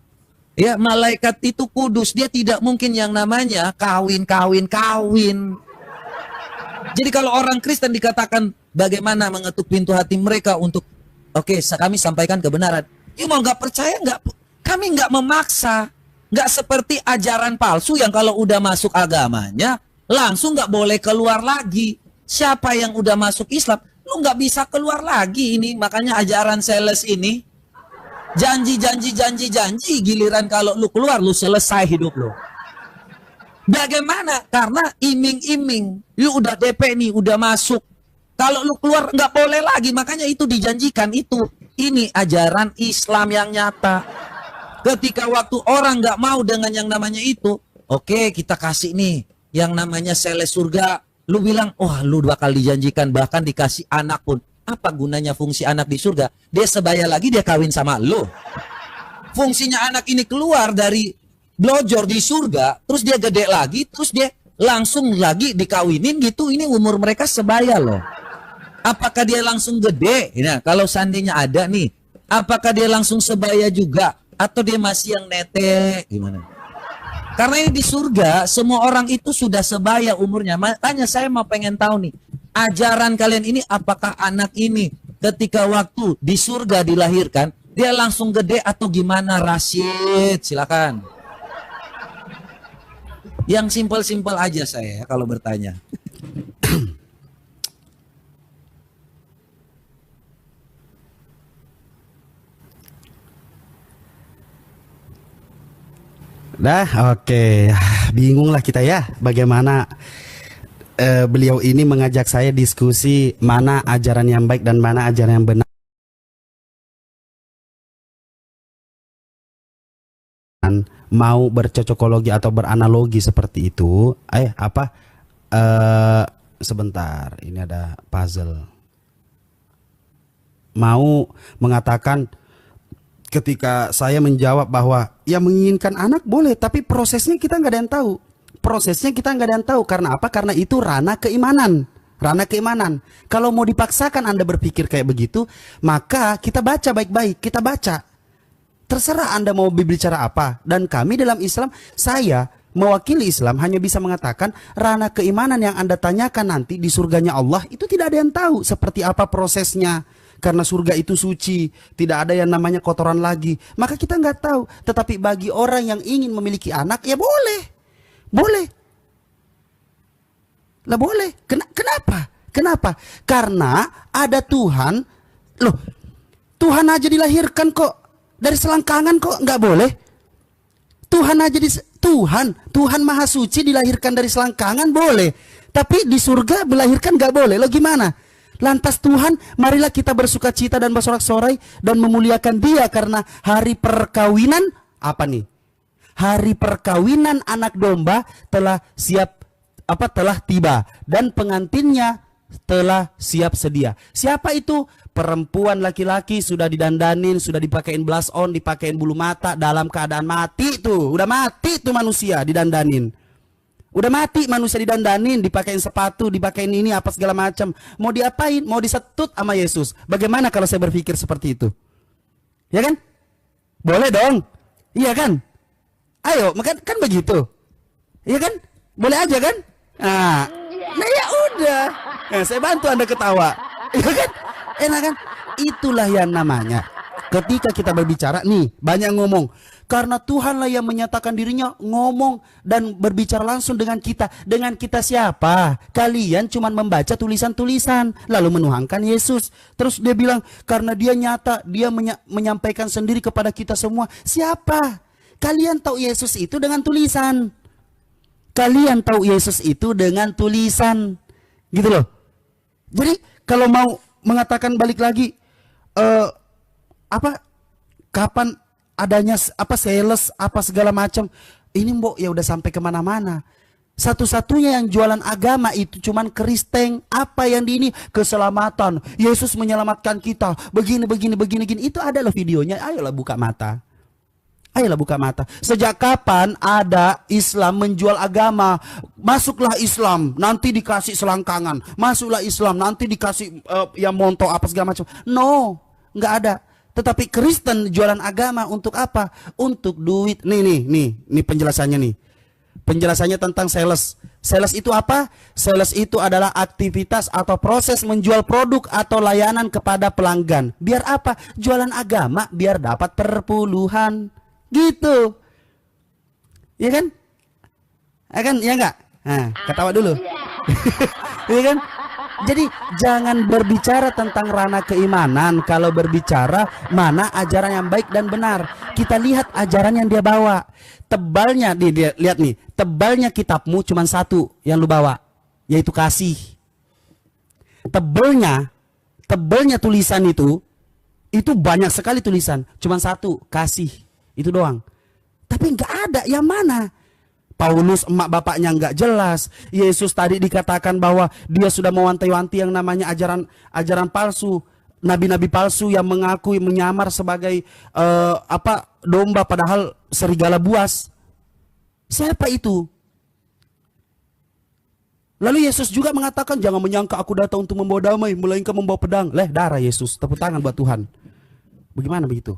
D: Ya, malaikat itu kudus, dia tidak mungkin yang namanya kawin. Jadi kalau orang Kristen dikatakan bagaimana mengetuk pintu hati mereka untuk kami sampaikan kebenaran. You mau nggak percaya nggak? Kami nggak memaksa, nggak seperti ajaran palsu yang kalau udah masuk agamanya langsung nggak boleh keluar lagi. Siapa yang udah masuk Islam, lu nggak bisa keluar lagi ini. Makanya ajaran sales ini. Janji, giliran kalau lu keluar, lu selesai hidup lu. Bagaimana? Karena iming-iming, lu udah DP nih, udah masuk. Kalau lu keluar, nggak boleh lagi, makanya itu dijanjikan itu. Ini ajaran Islam yang nyata. Ketika waktu orang nggak mau dengan yang namanya itu, kita kasih nih, yang namanya sales surga. Lu bilang, lu bakal dijanjikan, bahkan dikasih anak pun. Apa gunanya fungsi anak di surga? Dia sebaya lagi dia kawin sama lo. Fungsinya anak ini keluar dari blojor di surga, terus dia gede lagi, terus dia langsung lagi dikawinin gitu. Ini umur mereka sebaya loh. Apakah dia langsung gede? Nah, kalau seandainya ada nih, apakah dia langsung sebaya juga? Atau dia masih yang nete? Gimana? Karena ini di surga, semua orang itu sudah sebaya umurnya. Makanya saya mau pengen tahu nih, ajaran kalian ini apakah anak ini ketika waktu di surga dilahirkan, dia langsung gede atau gimana? Rashid, silakan. Yang simpel-simpel aja saya kalau bertanya.
A: Bingung lah kita ya, bagaimana beliau ini mengajak saya diskusi mana ajaran yang baik dan mana ajaran yang benar. Mau bercocokologi atau beranalogi seperti itu, sebentar, ini ada puzzle. Mau mengatakan ketika saya menjawab bahwa ya menginginkan anak boleh, tapi prosesnya kita nggak ada yang tahu. Prosesnya kita nggak ada yang tahu. Karena apa? Karena itu ranah keimanan. Ranah keimanan. Kalau mau dipaksakan Anda berpikir kayak begitu, maka kita baca baik-baik. Kita baca. Terserah Anda mau berbicara apa. Dan kami dalam Islam, saya mewakili Islam hanya bisa mengatakan ranah keimanan yang Anda tanyakan nanti di surganya Allah, itu tidak ada yang tahu seperti apa prosesnya. Karena surga itu suci, tidak ada yang namanya kotoran lagi. Maka kita nggak tahu. Tetapi bagi orang yang ingin memiliki anak, ya boleh. Boleh. Lah boleh. Kenapa? Kenapa? Karena ada Tuhan. Loh, Tuhan aja dilahirkan kok dari selangkangan kok nggak boleh? Tuhan aja Tuhan Maha Suci dilahirkan dari selangkangan boleh. Tapi di surga melahirkan nggak boleh. Lo gimana? Lantas Tuhan, marilah kita bersukacita dan bersorak-sorai dan memuliakan Dia karena hari perkawinan apa nih? Hari perkawinan anak domba telah telah tiba dan pengantinnya telah siap sedia. Siapa itu? Perempuan laki-laki sudah didandanin, sudah dipakein blush on, dipakein bulu mata dalam keadaan mati tuh. Udah mati tuh manusia didandanin. Udah mati manusia didandanin, dipakein sepatu, dipakein ini apa segala macam. Mau diapain? Mau disetut sama Yesus. Bagaimana kalau saya berpikir seperti itu? Ya kan? Boleh dong. Iya kan? Ayo, kan begitu. Iya kan? Boleh aja kan? Nah ya udah. Nah, saya bantu Anda ketawa. Iya kan? Enak kan? Itulah yang namanya ketika kita berbicara nih, banyak ngomong. Karena Tuhanlah yang menyatakan dirinya ngomong dan berbicara langsung dengan kita. Dengan kita siapa? Kalian cuma membaca tulisan-tulisan lalu menuhankan Yesus. Terus dia bilang karena dia nyata, dia menyampaikan sendiri kepada kita semua. Siapa? Kalian tahu Yesus itu dengan tulisan. Kalian tahu Yesus itu dengan tulisan. Gitu loh. Jadi kalau mau mengatakan balik lagi kapan adanya sales apa segala macam ini mbok ya udah sampai kemana-mana. Satu-satunya yang jualan agama itu cuman Kristen. Apa yang di ini keselamatan, Yesus menyelamatkan kita begini itu ada loh videonya. Ayolah buka mata. Sejak kapan ada Islam menjual agama? Masuklah Islam, nanti dikasih selangkangan. Masuklah Islam, nanti dikasih yang montok apa segala macam. No, nggak ada. Tetapi Kristen jualan agama untuk apa? Untuk duit. Nih penjelasannya nih. Penjelasannya tentang sales. Sales itu apa? Sales itu adalah aktivitas atau proses menjual produk atau layanan kepada pelanggan. Biar apa? Jualan agama biar dapat perpuluhan. Gitu. Ya kan? Ya enggak? Nah, ketawa dulu. Ya kan? Jadi jangan berbicara tentang ranah keimanan. Kalau berbicara mana ajaran yang baik dan benar. Kita lihat ajaran yang dia bawa. Tebalnya, lihat nih. Tebalnya kitabmu cuma satu yang lu bawa, yaitu kasih. Tebelnya tulisan itu banyak sekali tulisan. Cuma satu, kasih. Itu doang. Tapi nggak ada yang mana. Paulus emak bapaknya nggak jelas. Yesus tadi dikatakan bahwa dia sudah mewanti-wanti yang namanya ajaran palsu. Nabi-nabi palsu yang mengakui menyamar sebagai domba padahal serigala buas. Siapa itu? Lalu Yesus juga mengatakan jangan menyangka aku datang untuk membawa damai, melainkan membawa pedang. Darah Yesus. Tepuk tangan buat Tuhan. Bagaimana begitu?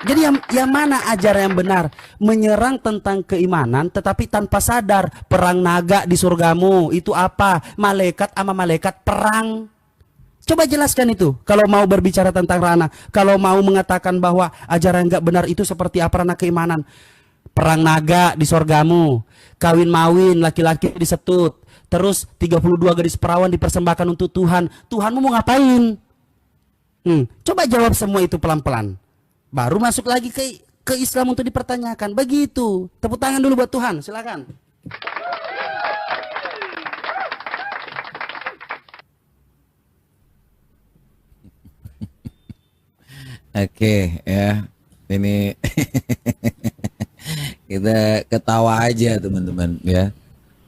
A: Jadi yang mana ajaran yang benar? Menyerang tentang keimanan tetapi tanpa sadar. Perang naga di surgamu itu apa? Malaikat sama malaikat perang. Coba jelaskan itu. Kalau mau berbicara tentang ranah, kalau mau mengatakan bahwa ajaran yang enggak benar itu seperti apa ranah keimanan? Perang naga di surgamu, kawin mawin laki-laki disetut, terus 32 gadis perawan dipersembahkan untuk Tuhan. Tuhanmu mau ngapain? Coba jawab semua itu pelan-pelan. Baru masuk lagi ke Islam untuk dipertanyakan. Begitu. Tepuk tangan dulu buat Tuhan. Silakan.
D: Oke, ya. Ini kita ketawa aja teman-teman ya.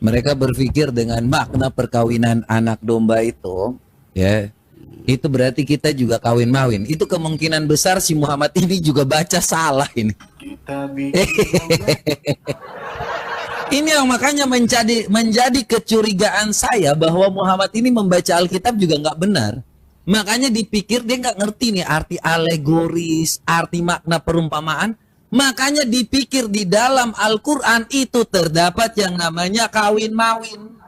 D: Mereka berpikir dengan makna perkawinan anak domba itu, ya. Itu berarti kita juga kawin mawin. Itu kemungkinan besar si Muhammad ini juga baca salah ini. Ini yang makanya menjadi kecurigaan saya bahwa Muhammad ini membaca Alkitab juga nggak benar. Makanya dipikir dia nggak ngerti nih arti alegoris, arti makna perumpamaan. Makanya dipikir di dalam Al-Quran itu terdapat yang namanya kawin mawin.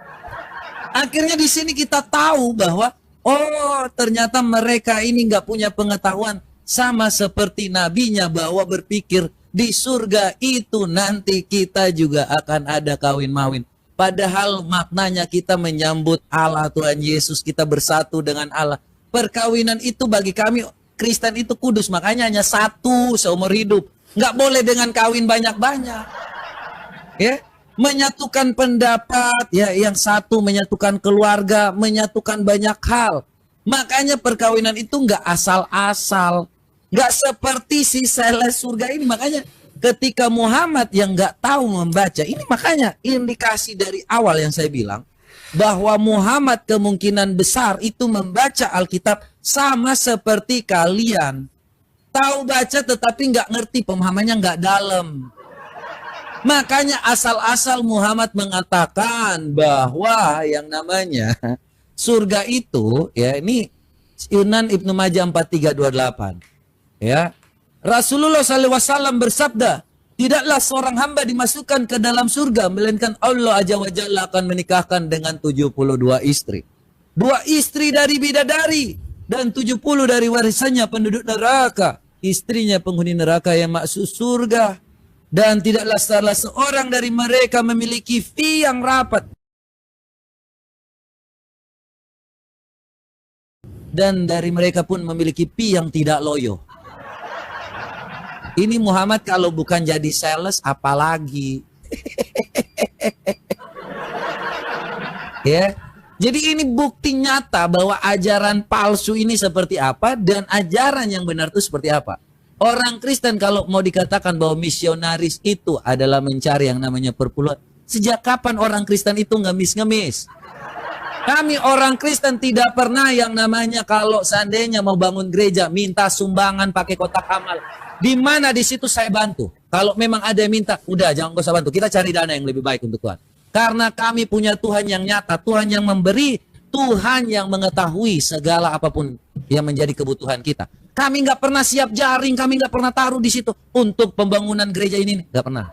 D: Akhirnya di sini kita tahu bahwa oh, ternyata mereka ini nggak punya pengetahuan sama seperti nabinya bahwa berpikir di surga itu nanti kita juga akan ada kawin-mawin. Padahal maknanya kita menyambut Allah Tuhan Yesus, kita bersatu dengan Allah. Perkawinan itu bagi kami Kristen itu kudus, makanya hanya satu seumur hidup. Nggak boleh dengan kawin banyak-banyak. Ya, menyatukan pendapat, ya yang satu menyatukan keluarga, menyatukan banyak hal. Makanya perkawinan itu nggak asal-asal. Nggak seperti si sales surga ini. Makanya ketika Muhammad yang nggak tahu membaca, ini makanya indikasi dari awal yang saya bilang, bahwa Muhammad kemungkinan besar itu membaca Alkitab sama seperti kalian. Tahu baca tetapi nggak ngerti, pemahamannya nggak dalam. Makanya asal-asal Muhammad mengatakan bahwa yang namanya surga itu, ya ini Sunan Ibnu Majah 4328. Ya, Rasulullah SAW bersabda, tidaklah seorang hamba dimasukkan ke dalam surga melainkan Allah Azza wa Jalla akan menikahkan dengan 72 istri. 2 istri dari bidadari dan 70 dari warisannya penduduk neraka. Istrinya penghuni neraka yang maksud surga. Dan tidaklah salah seorang dari mereka memiliki fi yang rapat. Dan dari mereka pun memiliki pi yang tidak loyo. Ini Muhammad kalau bukan jadi sales apalagi. Ya. Jadi ini bukti nyata bahwa ajaran palsu ini seperti apa dan ajaran yang benar itu seperti apa. Orang Kristen kalau mau dikatakan bahwa misionaris itu adalah mencari yang namanya perpuluhan. Sejak kapan orang Kristen itu ngemis-ngemis? Kami orang Kristen tidak pernah yang namanya kalau seandainya mau bangun gereja minta sumbangan pakai kotak amal. Di mana di situ saya bantu. Kalau memang ada yang minta, udah jangan usah bantu. Kita cari dana yang lebih baik untuk Tuhan. Karena kami punya Tuhan yang nyata, Tuhan yang memberi, Tuhan yang mengetahui segala apapun yang menjadi kebutuhan kita. Kami nggak pernah siap jaring, kami nggak pernah taruh di situ untuk pembangunan gereja ini, nggak pernah.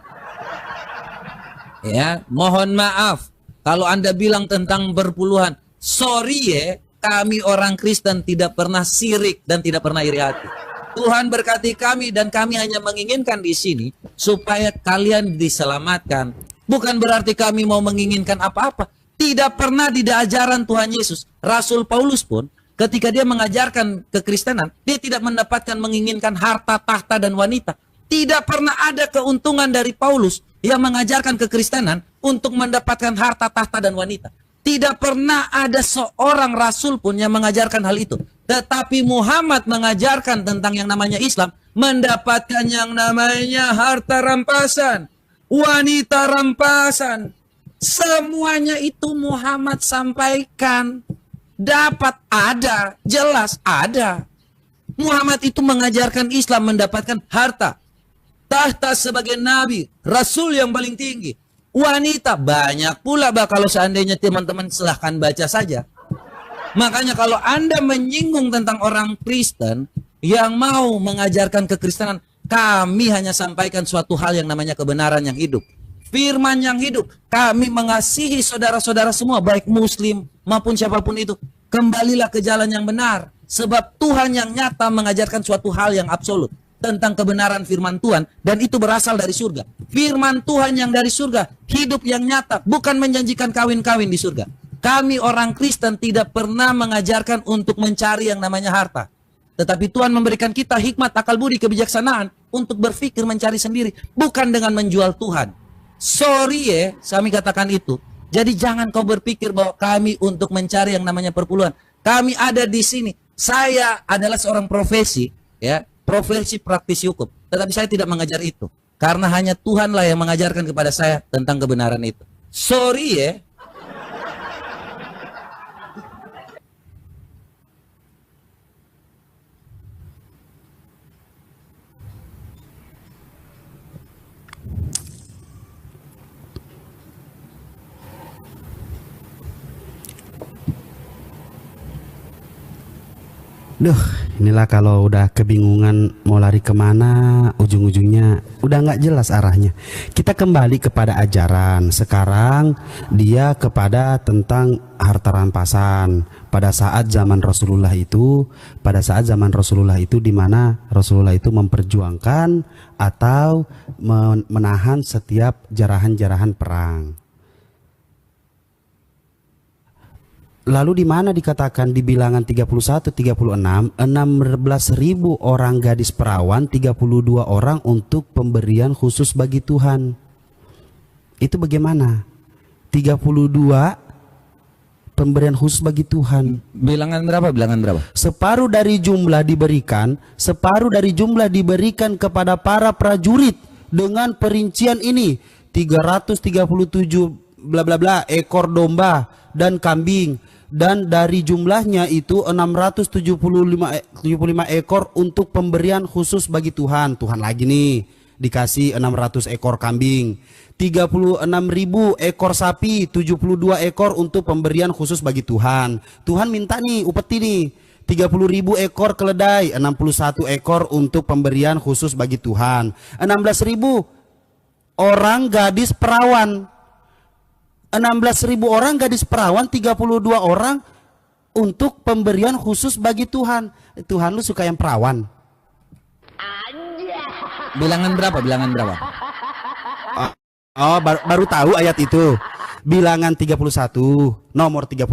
D: Ya, mohon maaf kalau Anda bilang tentang berpuluhan. Sorry ya, kami orang Kristen tidak pernah sirik dan tidak pernah iri hati. Tuhan berkati kami dan kami hanya menginginkan di sini supaya kalian diselamatkan. Bukan berarti kami mau menginginkan apa-apa. Tidak pernah di ajaran Tuhan Yesus. Rasul Paulus pun ketika dia mengajarkan kekristenan, dia tidak mendapatkan menginginkan harta, tahta, dan wanita. Tidak pernah ada keuntungan dari Paulus yang mengajarkan kekristenan untuk mendapatkan harta, tahta, dan wanita. Tidak pernah ada seorang rasul pun yang mengajarkan hal itu. Tetapi Muhammad mengajarkan tentang yang namanya Islam, mendapatkan yang namanya harta rampasan, wanita rampasan. Semuanya itu Muhammad sampaikan. Dapat ada, jelas ada. Muhammad itu mengajarkan Islam mendapatkan harta, tahta sebagai nabi, rasul yang paling tinggi. Wanita banyak pula, kalau seandainya teman-teman silahkan baca saja. Makanya kalau Anda menyinggung tentang orang Kristen yang mau mengajarkan kekristenan, kami hanya sampaikan suatu hal yang namanya kebenaran yang hidup. Firman yang hidup. Kami mengasihi saudara-saudara semua, baik muslim maupun siapapun itu. Kembalilah ke jalan yang benar. Sebab Tuhan yang nyata mengajarkan suatu hal yang absolut tentang kebenaran firman Tuhan, dan itu berasal dari surga. Firman Tuhan yang dari surga, hidup yang nyata, bukan menjanjikan kawin-kawin di surga. Kami orang Kristen tidak pernah mengajarkan untuk mencari yang namanya harta. Tetapi Tuhan memberikan kita hikmat, akal budi, kebijaksanaan untuk berpikir mencari sendiri, bukan dengan menjual Tuhan. Sorry ya, kami katakan itu. Jadi jangan kau berpikir bahwa kami untuk mencari yang namanya perpuluhan. Kami ada di sini. Saya adalah seorang profesi, ya, profesi praktisi hukum. Tetapi saya tidak mengajar itu. Karena hanya Tuhanlah yang mengajarkan kepada saya tentang kebenaran itu. Sorry ya.
A: Duh, Inilah kalau udah kebingungan mau lari kemana, ujung-ujungnya udah nggak jelas arahnya. Kita kembali kepada ajaran. Sekarang dia kepada tentang harta rampasan. Pada saat zaman Rasulullah itu, di mana Rasulullah itu memperjuangkan atau menahan setiap jarahan-jarahan perang. Lalu di mana dikatakan di bilangan 31 36 16.000 orang gadis perawan, 32 orang untuk pemberian khusus bagi Tuhan. Itu bagaimana? 32 pemberian khusus bagi Tuhan.
D: Bilangan berapa? Bilangan berapa?
A: Separuh dari jumlah diberikan kepada para prajurit dengan perincian ini 337 bla bla bla ekor domba dan kambing, dan dari jumlahnya itu 675 ekor untuk pemberian khusus bagi Tuhan. Tuhan lagi nih dikasih 600 ekor kambing, 36.000 ekor sapi, 72 ekor untuk pemberian khusus bagi Tuhan. Tuhan minta nih upeti nih 30.000 ekor keledai, 61 ekor untuk pemberian khusus bagi Tuhan. 16.000 orang gadis perawan, 16.000 orang gadis perawan, 32 orang untuk pemberian khusus bagi Tuhan. Tuhan lu suka yang perawan?
D: Bilangan berapa? Bilangan berapa?
A: Oh, baru tahu ayat itu. Bilangan 31, nomor 36.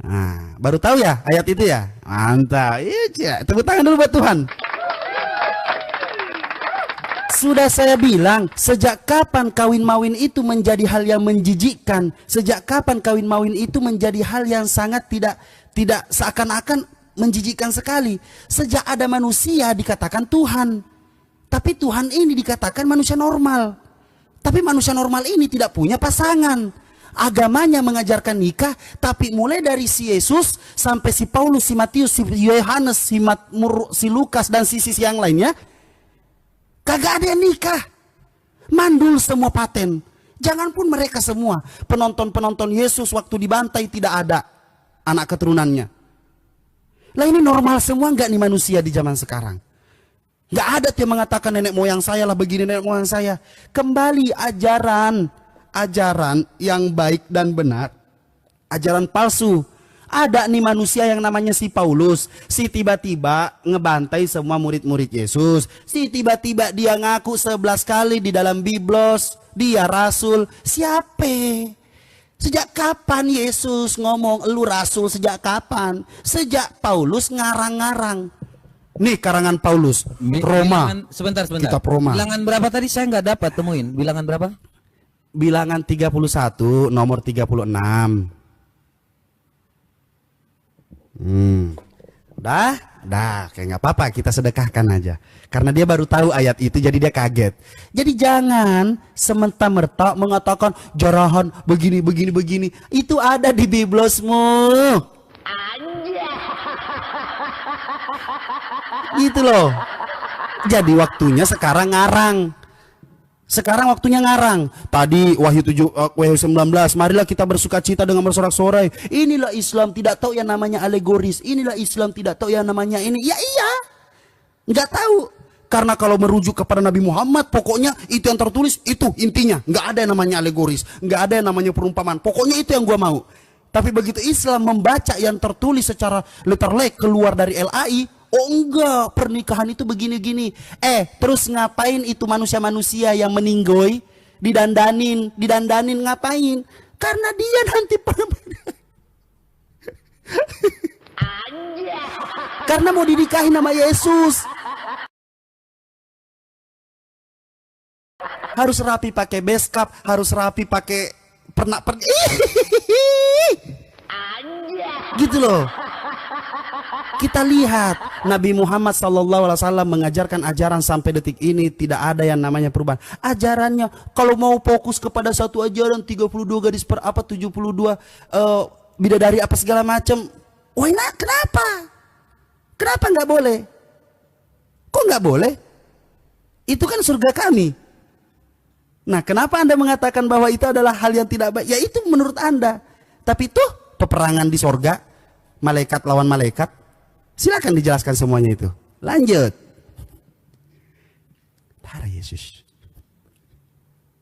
A: Nah, baru tahu ya ayat itu ya? Mantap. Iya, tepuk tangan dulu buat Tuhan. Sudah saya bilang, sejak kapan kawin mawin itu menjadi hal yang menjijikkan? Sejak kapan kawin mawin itu menjadi hal yang sangat tidak seakan-akan menjijikkan sekali? Sejak ada manusia dikatakan Tuhan. Tapi Tuhan ini dikatakan manusia normal. Tapi manusia normal ini tidak punya pasangan. Agamanya mengajarkan nikah, tapi mulai dari si Yesus sampai si Paulus, si Matius, si Yohanes, si Mazmur, si Lukas dan si yang lainnya, kagak ada yang nikah. Mandul semua paten. Jangan pun mereka semua. Penonton-penonton Yesus waktu dibantai tidak ada anak keturunannya. Lah ini normal semua nggak nih manusia di zaman sekarang? Nggak ada yang mengatakan nenek moyang saya lah begini, nenek moyang saya. Kembali ajaran yang baik dan benar. Ajaran palsu. Ada nih manusia yang namanya si Paulus. Si tiba-tiba ngebantai semua murid-murid Yesus. Si tiba-tiba dia ngaku 11 kali di dalam Biblos. Dia rasul. Siapa? Sejak kapan Yesus ngomong lu rasul? Sejak kapan? Sejak Paulus ngarang-ngarang. Nih karangan Paulus. Roma.
D: Sebentar.
A: Kitab Roma.
D: Bilangan berapa tadi saya nggak dapat temuin. Bilangan berapa?
A: Bilangan 31 nomor 36. Dah, kayak nggak apa-apa, kita sedekahkan aja. Karena dia baru tahu ayat itu, jadi dia kaget. Jadi jangan sementa-merta mengatakan jarahan begini. Itu ada di Biblosmu. Gitu loh. Jadi waktunya sekarang ngarang. Tadi Wahyu 19, marilah kita bersuka cita dengan bersorak-sorai. Inilah Islam, tidak tahu yang namanya alegoris. Inilah Islam, tidak tahu yang namanya ini. Ya iya, nggak tahu. Karena kalau merujuk kepada Nabi Muhammad, pokoknya itu yang tertulis, itu intinya. Nggak ada yang namanya alegoris, nggak ada yang namanya perumpamaan. Pokoknya itu yang gua mau. Tapi begitu Islam membaca yang tertulis secara letterlek keluar dari LAI, oh enggak, pernikahan itu begini-gini. Terus ngapain itu manusia-manusia yang meninggoy, didandanin ngapain? Karena dia nanti karena mau dinikahin sama Yesus. Harus rapi pakai beskap, harus rapi pakai pernak gitu loh. Kita lihat Nabi Muhammad SAW mengajarkan ajaran sampai detik ini tidak ada yang namanya perubahan. Ajarannya kalau mau fokus kepada satu ajaran 32 gadis per apa 72 bidadari apa segala macam. Why not? Kenapa? Kenapa nggak boleh? Kok nggak boleh? Itu kan surga kami. Nah, kenapa Anda mengatakan bahwa itu adalah hal yang tidak baik? Ya itu menurut Anda. Tapi tuh peperangan di sorga, malaikat lawan malaikat. Silakan dijelaskan semuanya itu. Lanjut. Para Yesus.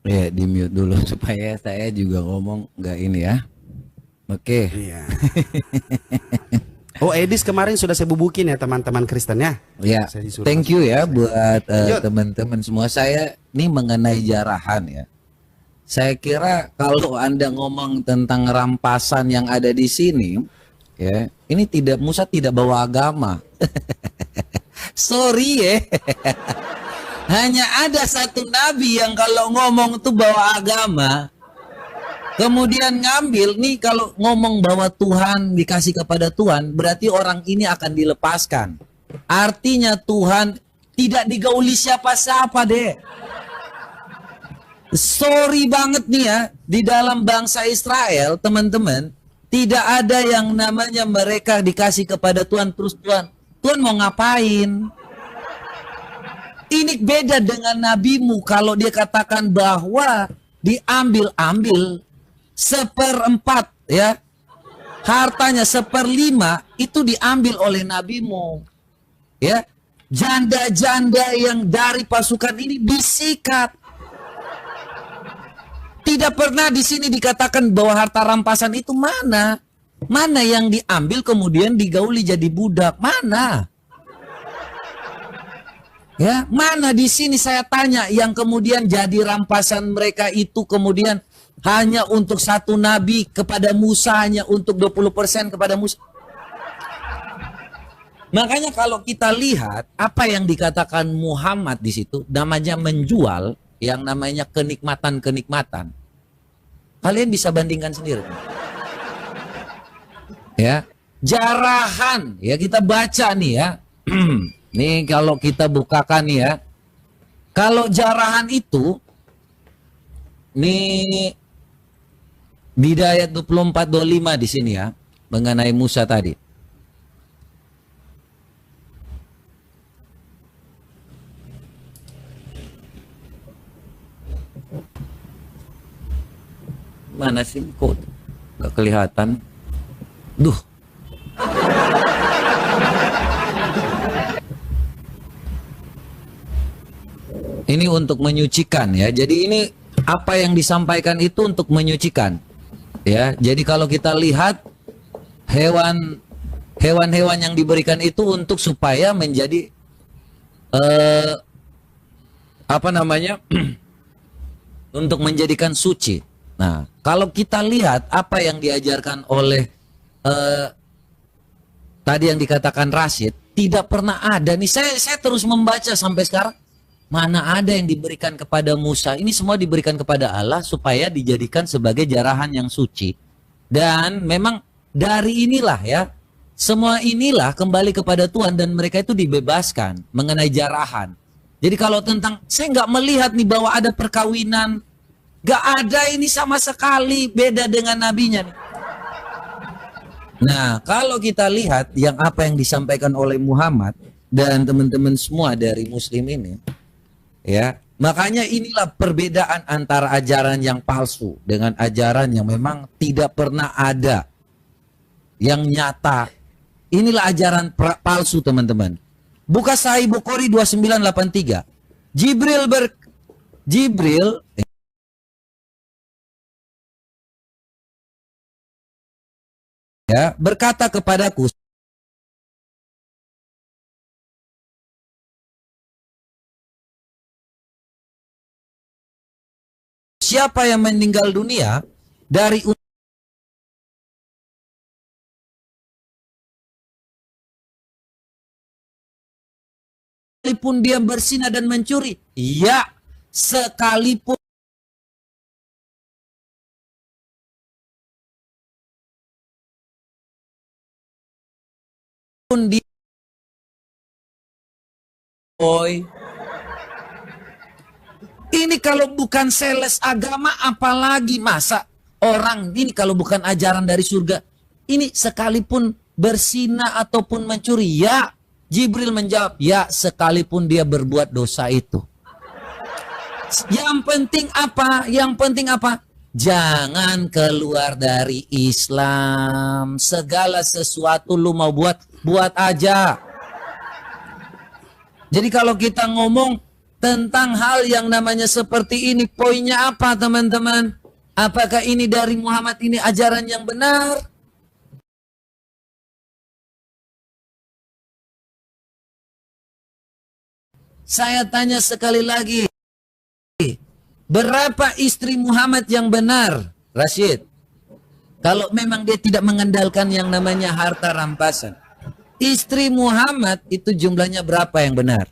D: Ya, di mute dulu supaya saya juga ngomong nggak ini ya. Oke.
A: Iya. Oh, Edis kemarin sudah saya bubukin ya teman-teman Kristen ya.
D: Ya,
A: Saya disuruh
D: thank you ya buat
A: Lanjut.
D: teman-teman semua. Saya ini mengenai jarahan ya. Saya kira kalau Anda ngomong tentang rampasan yang ada di sini, ya, ini Musa tidak bawa agama. Sorry ya. Hanya ada satu nabi yang kalau ngomong tuh bawa agama. Kemudian ngambil nih, kalau ngomong bahwa Tuhan dikasih kepada Tuhan, berarti orang ini akan dilepaskan. Artinya Tuhan tidak digauli siapa-siapa deh. Sorry banget nih ya, di dalam bangsa Israel, teman-teman, tidak ada yang namanya mereka dikasih kepada Tuhan terus Tuhan mau ngapain? Ini beda dengan nabimu kalau dia katakan bahwa diambil-ambil 1/4 ya, hartanya 1/5 itu diambil oleh nabimu ya. Janda-janda yang dari pasukan ini disikat. Tidak pernah di sini dikatakan bahwa harta rampasan itu mana yang diambil kemudian digauli jadi budak, mana ya, mana di sini saya tanya yang kemudian jadi rampasan mereka itu kemudian hanya untuk satu nabi kepada Musa, hanya untuk 20% kepada Musa. Makanya kalau kita lihat apa yang dikatakan Muhammad di situ, namanya menjual yang namanya kenikmatan-kenikmatan. Kalian bisa bandingkan sendiri. Ya, jarahan ya, kita baca nih ya. Nih kalau kita bukakan nih ya. Kalau jarahan itu nih di ayat 24-25 di sini ya, mengenai Musa tadi. Mana sih kok gak kelihatan? Duh. Ini untuk menyucikan ya. Jadi ini apa yang disampaikan itu untuk menyucikan. Ya, jadi kalau kita lihat hewan-hewan yang diberikan itu untuk supaya menjadi apa namanya? Untuk menjadikan suci. Nah, kalau kita lihat apa yang diajarkan oleh tadi yang dikatakan Rashid, tidak pernah ada nih. Saya terus membaca sampai sekarang. Mana ada yang diberikan kepada Musa? Ini semua diberikan kepada Allah supaya dijadikan sebagai jarahan yang suci. Dan memang dari inilah ya, semua inilah kembali kepada Tuhan dan mereka itu dibebaskan mengenai jarahan. Jadi kalau tentang, saya nggak melihat nih bahwa ada perkawinan. Nggak ada ini sama sekali, beda dengan nabinya nih. Nah, kalau kita lihat yang apa yang disampaikan oleh Muhammad dan teman-teman semua dari Muslim ini, ya, makanya inilah perbedaan antara ajaran yang palsu dengan ajaran yang memang tidak pernah ada, yang nyata. Inilah ajaran palsu, teman-teman. Buka Sahih Bukhari 2983. Jibril ya, berkata kepadaku, siapa yang meninggal dunia dari sekalipun dia bersinah dan mencuri, ya, sekalipun dia, ini kalau bukan sales agama apalagi, masa orang ini kalau bukan ajaran dari surga, ini sekalipun bersinah ataupun mencuri, ya. Jibril menjawab, ya, sekalipun dia berbuat dosa itu. Yang penting apa? Yang penting apa? Jangan keluar dari Islam. Segala sesuatu lu mau buat, buat aja. Jadi kalau kita ngomong tentang hal yang namanya seperti ini, poinnya apa teman-teman? Apakah ini dari Muhammad, ini ajaran yang benar? Saya tanya sekali lagi, berapa istri Muhammad yang benar, Rashid? Kalau memang dia tidak mengandalkan yang namanya harta rampasan. Istri Muhammad itu jumlahnya berapa yang benar?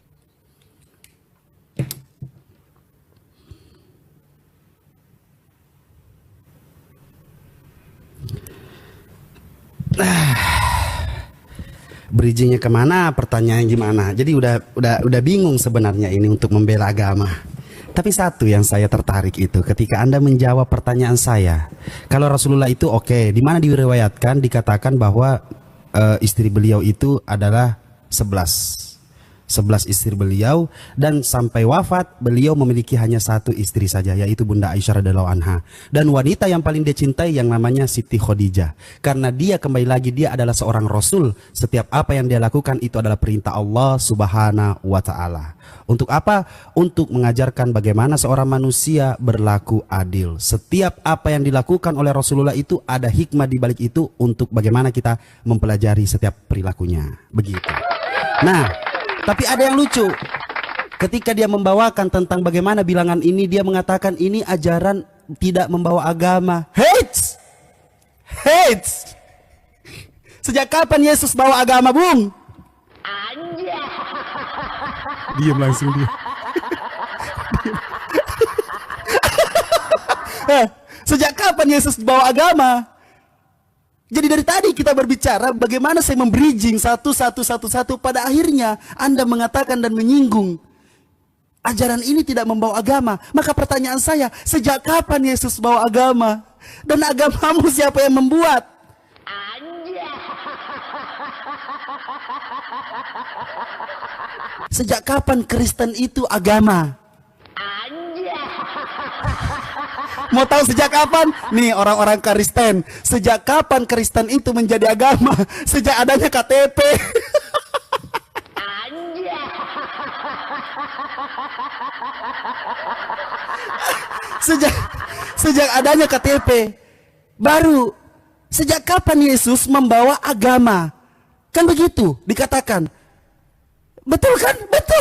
A: Bridgingnya kemana? Pertanyaannya gimana? Jadi udah bingung sebenarnya ini untuk membela agama. Tapi satu yang saya tertarik itu ketika Anda menjawab pertanyaan saya, kalau Rasulullah itu oke, di mana diriwayatkan dikatakan bahwa istri beliau itu adalah 11 istri beliau, dan sampai wafat beliau memiliki hanya satu istri saja, yaitu Bunda Aisyah radhiyallahu anha. Dan wanita yang paling dia cintai yang namanya Siti Khadijah, karena dia kembali lagi dia adalah seorang rasul. Setiap apa yang dia lakukan itu adalah perintah Allah Subhanahu wa taala. Untuk apa? Untuk mengajarkan bagaimana seorang manusia berlaku adil. Setiap apa yang dilakukan oleh Rasulullah itu ada hikmah di balik itu untuk bagaimana kita mempelajari setiap perilakunya. Begitu. Nah, tapi ada yang lucu. Ketika dia membawakan tentang bagaimana bilangan ini, dia mengatakan ini ajaran tidak membawa agama. Hates! Hates! Sejak kapan Yesus bawa agama, Bung? Diam langsung dia. Sejak kapan Yesus bawa agama? Jadi dari tadi kita berbicara bagaimana saya membridging satu, pada akhirnya Anda mengatakan dan menyinggung ajaran ini tidak membawa agama. Maka pertanyaan saya, sejak kapan Yesus bawa agama? Dan agamamu siapa yang membuat? Sejak kapan Kristen itu agama? Mau tahu sejak kapan? Nih orang-orang Kristen. Sejak kapan Kristen itu menjadi agama? Sejak adanya KTP. Sejak adanya KTP. Baru sejak kapan Yesus membawa agama? Kan begitu dikatakan. Betul kan? Betul.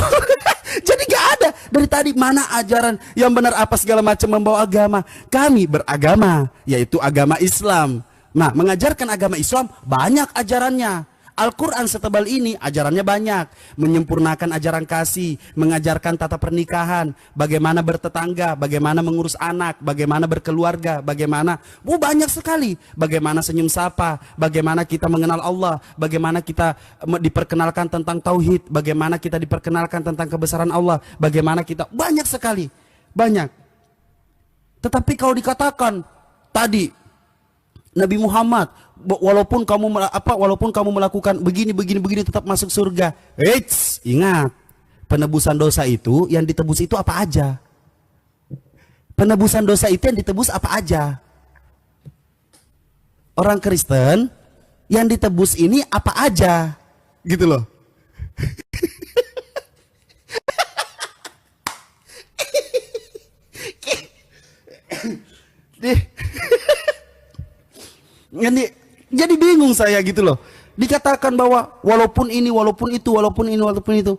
A: Jadi gak ada. Dari tadi mana ajaran yang benar apa segala macam membawa agama. Kami beragama, yaitu agama Islam. Nah, mengajarkan agama Islam banyak ajarannya. Al-Quran setebal ini ajarannya banyak. Menyempurnakan ajaran kasih, mengajarkan tata pernikahan, bagaimana bertetangga, bagaimana mengurus anak, bagaimana berkeluarga, bagaimana banyak sekali. Bagaimana senyum sapa, bagaimana kita mengenal Allah, bagaimana kita diperkenalkan tentang tauhid, bagaimana kita diperkenalkan tentang kebesaran Allah, bagaimana kita banyak sekali. Banyak. Tetapi kalau dikatakan tadi Nabi Muhammad, walaupun kamu melakukan begini tetap masuk surga. Eits, ingat, penebusan dosa itu yang ditebus itu apa aja? Penebusan dosa itu yang ditebus apa aja? Orang Kristen yang ditebus ini apa aja? Gitu loh. Jadi bingung saya gitu loh. Dikatakan bahwa walaupun ini, walaupun itu, walaupun ini, walaupun itu,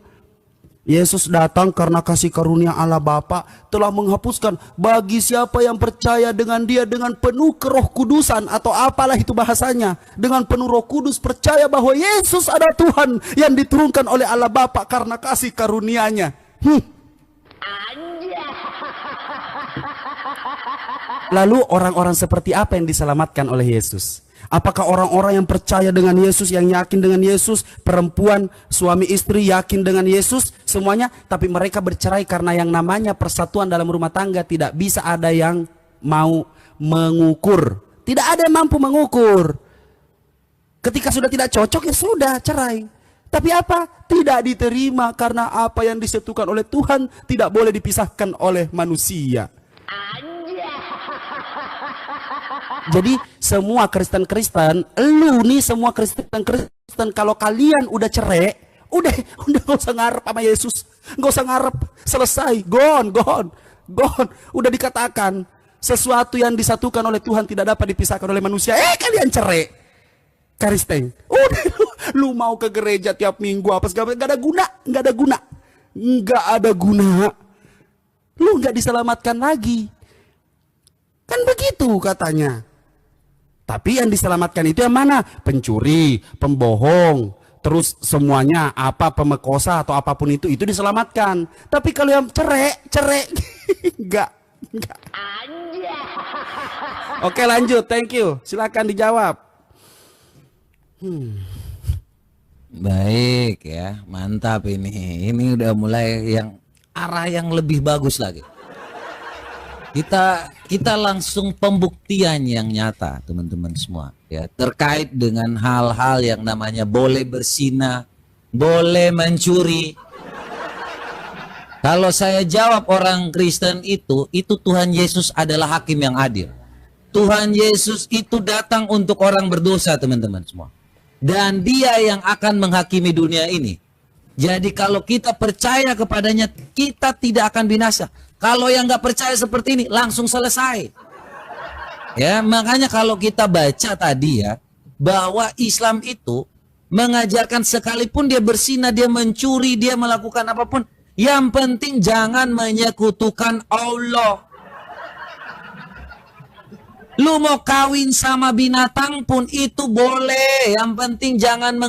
A: Yesus datang karena kasih karunia Allah Bapa telah menghapuskan bagi siapa yang percaya dengan dia dengan penuh keroh kudusan, atau apalah itu bahasanya, dengan penuh Roh Kudus, percaya bahwa Yesus ada Tuhan yang diturunkan oleh Allah Bapa karena kasih karunia-Nya. Lalu orang-orang seperti apa yang diselamatkan oleh Yesus? Apakah orang-orang yang percaya dengan Yesus, yang yakin dengan Yesus, perempuan, suami istri yakin dengan Yesus, semuanya, tapi mereka bercerai karena yang namanya persatuan dalam rumah tangga tidak bisa ada yang mau mengukur. Tidak ada yang mampu mengukur. Ketika sudah tidak cocok, ya sudah, cerai. Tapi apa? Tidak diterima karena apa yang disatukan oleh Tuhan tidak boleh dipisahkan oleh manusia. Jadi semua Kristen-Kristen, lu nih semua Kristen-Kristen Kristen, kalau kalian udah cerai, udah nggak usah ngarep sama Yesus, nggak usah ngarep, selesai, gone. Udah dikatakan sesuatu yang disatukan oleh Tuhan tidak dapat dipisahkan oleh manusia. Kalian cerai, Kristen, udah lu mau ke gereja tiap minggu apa segala, nggak ada guna, lu nggak diselamatkan lagi, kan begitu katanya. Tapi yang diselamatkan itu yang mana? Pencuri, pembohong, terus semuanya apa, pemerkosa atau apapun itu diselamatkan. Tapi kalau yang cerai enggak. Oke, lanjut, thank you, silakan dijawab.
D: Baik ya, mantap ini udah mulai yang arah yang lebih bagus lagi. Kita langsung pembuktian yang nyata, teman-teman semua, ya, terkait dengan hal-hal yang namanya boleh berzina, boleh mencuri. Kalau saya jawab orang Kristen itu Tuhan Yesus adalah hakim yang adil. Tuhan Yesus itu datang untuk orang berdosa, teman-teman semua. Dan dia yang akan menghakimi dunia ini. Jadi kalau kita percaya kepadanya, kita tidak akan binasa. Kalau yang nggak percaya seperti ini, langsung selesai. Ya, makanya kalau kita baca tadi ya, bahwa Islam itu mengajarkan sekalipun dia berzina, dia mencuri, dia melakukan apapun, yang penting jangan menyekutukan Allah. Lu mau kawin sama binatang pun itu boleh, yang penting jangan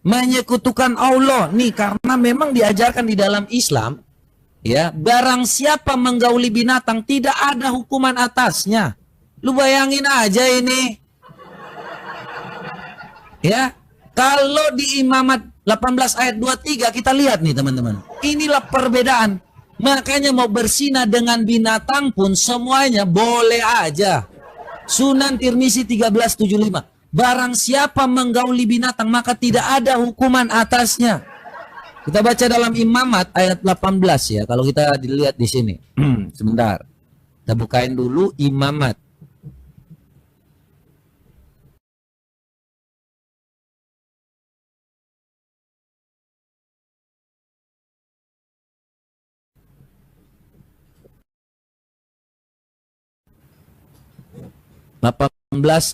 D: menyekutukan Allah. Nih, karena memang diajarkan di dalam Islam, ya, barang siapa menggauli binatang tidak ada hukuman atasnya. Lu bayangin aja ini. Ya, kalau di Imamat 18 ayat 23 kita lihat nih, teman-teman. Inilah perbedaan. Makanya mau berzina dengan binatang pun semuanya boleh aja. Sunan Tirmizi 1375. Barang siapa menggauli binatang maka tidak ada hukuman atasnya. Kita baca dalam Imamat ayat 18 ya. Kalau kita dilihat di sini. Sebentar. Kita bukain dulu Imamat.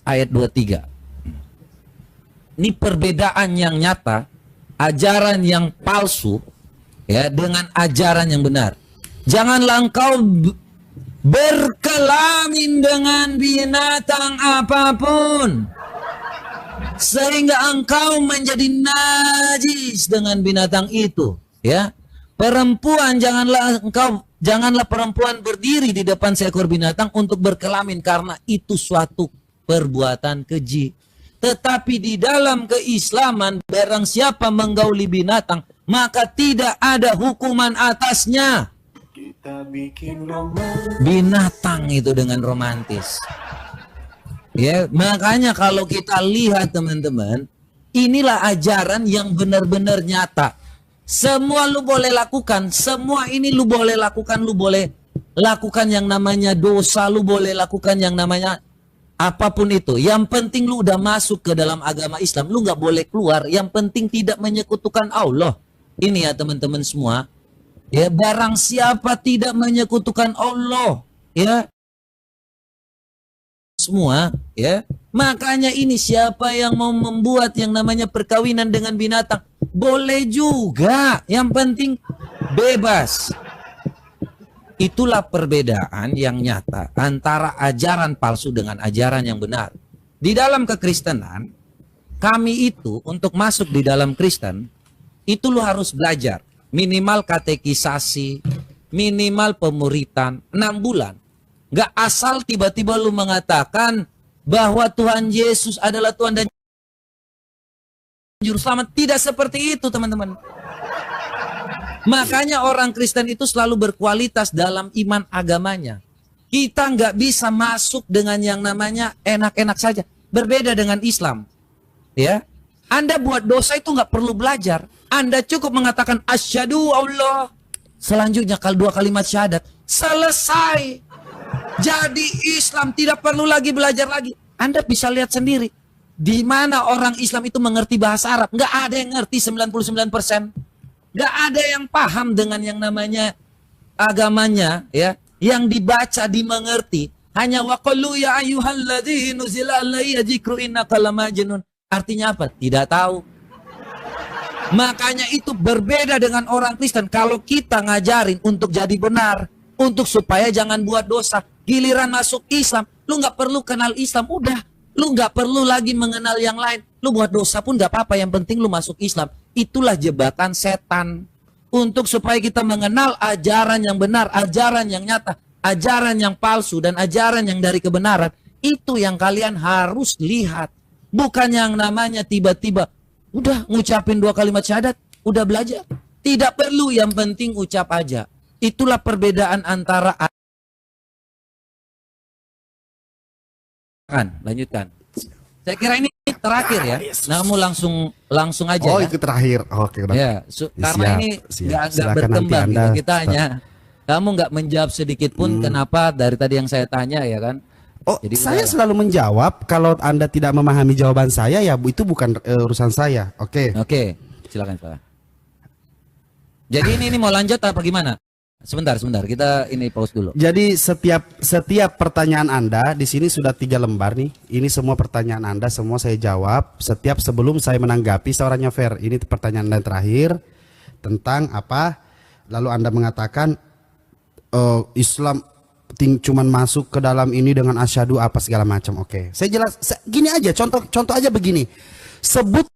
D: Ayat 23. Ini perbedaan yang nyata, ajaran yang palsu ya dengan ajaran yang benar. Janganlah engkau berkelamin dengan binatang apapun sehingga engkau menjadi najis dengan binatang itu, ya. Perempuan janganlah perempuan berdiri di depan seekor binatang untuk berkelamin, karena itu suatu perbuatan keji. Tetapi di dalam keislaman, barang siapa menggauli binatang, maka tidak ada hukuman atasnya.
E: Kita bikin romantis.
D: Binatang itu dengan romantis. Ya, makanya kalau kita lihat, teman-teman, inilah ajaran yang benar-benar nyata. Semua lu boleh lakukan, semua ini lu boleh lakukan, lu boleh lakukan yang namanya dosa, lu boleh lakukan yang namanya apapun itu. Yang penting lu udah masuk ke dalam agama Islam, lu nggak boleh keluar. Yang penting tidak menyekutukan Allah. Ini ya teman-teman semua. Ya, barang siapa tidak menyekutukan Allah, ya semua, ya. Makanya ini siapa yang mau membuat yang namanya perkawinan dengan binatang, boleh juga. Yang penting bebas. Itulah perbedaan yang nyata antara ajaran palsu dengan ajaran yang benar. Di dalam kekristenan, kami itu untuk masuk di dalam Kristen, itu lu harus belajar. Minimal katekisasi, minimal pemuritan, 6 bulan. Gak asal tiba-tiba lu mengatakan bahwa Tuhan Yesus adalah Tuhan dan Juru Selamat. Tidak seperti itu, teman-teman. Makanya orang Kristen itu selalu berkualitas dalam iman agamanya. Kita nggak bisa masuk dengan yang namanya enak-enak saja. Berbeda dengan Islam. Ya, Anda buat dosa itu nggak perlu belajar. Anda cukup mengatakan asyhadu Allah. Selanjutnya kalau 2 kalimat syahadat, selesai. Jadi Islam tidak perlu lagi belajar lagi. Anda bisa lihat sendiri. Di mana orang Islam itu mengerti bahasa Arab? Nggak ada yang ngerti 99%. Nggak ada yang paham dengan yang namanya agamanya, ya. Yang dibaca, dimengerti. Hanya waqalu ya ayyuhalladzi nuzila alaihi dzikru innaka lamajnun. Artinya apa? Tidak tahu. Makanya itu berbeda dengan orang Kristen. Kalau kita ngajarin untuk jadi benar, untuk supaya jangan buat dosa, giliran masuk Islam, lu nggak perlu kenal Islam, udah. Lu nggak perlu lagi mengenal yang lain. Lu buat dosa pun nggak apa-apa, yang penting lu masuk Islam. Itulah jebakan setan. Untuk supaya kita mengenal ajaran yang benar, ajaran yang nyata, ajaran yang palsu, dan ajaran yang dari kebenaran. Itu yang kalian harus lihat. Bukan yang namanya tiba-tiba, udah ngucapin 2 kalimat syahadat, udah belajar. Tidak perlu, yang penting ucap aja. Itulah perbedaan antara... Lanjutkan. Saya kira ini terakhir ya. Kamu langsung aja.
A: Oh,
D: ya.
A: itu terakhir. Oke, udah.
D: Ya, karena ini nggak berkembang. Gitu. Kita hanya kamu nggak menjawab sedikit pun kenapa dari tadi yang saya tanya ya kan.
A: Oh,
D: jadi
A: saya selalu menjawab. Kalau Anda tidak memahami jawaban saya, ya itu bukan urusan saya. Oke.
D: Oke, silakan Pak. Jadi ini mau lanjut apa gimana? Sebentar, kita ini pause dulu.
A: Jadi setiap pertanyaan Anda di sini sudah 3 lembar nih. Ini semua pertanyaan Anda, semua saya jawab. Sebelum saya menanggapi seorangnya fair. Ini pertanyaan Anda yang terakhir tentang apa? Lalu Anda mengatakan Islam cuman masuk ke dalam ini dengan asyhadu apa segala macam. Oke, saya jelas. Gini aja, contoh aja begini. Sebut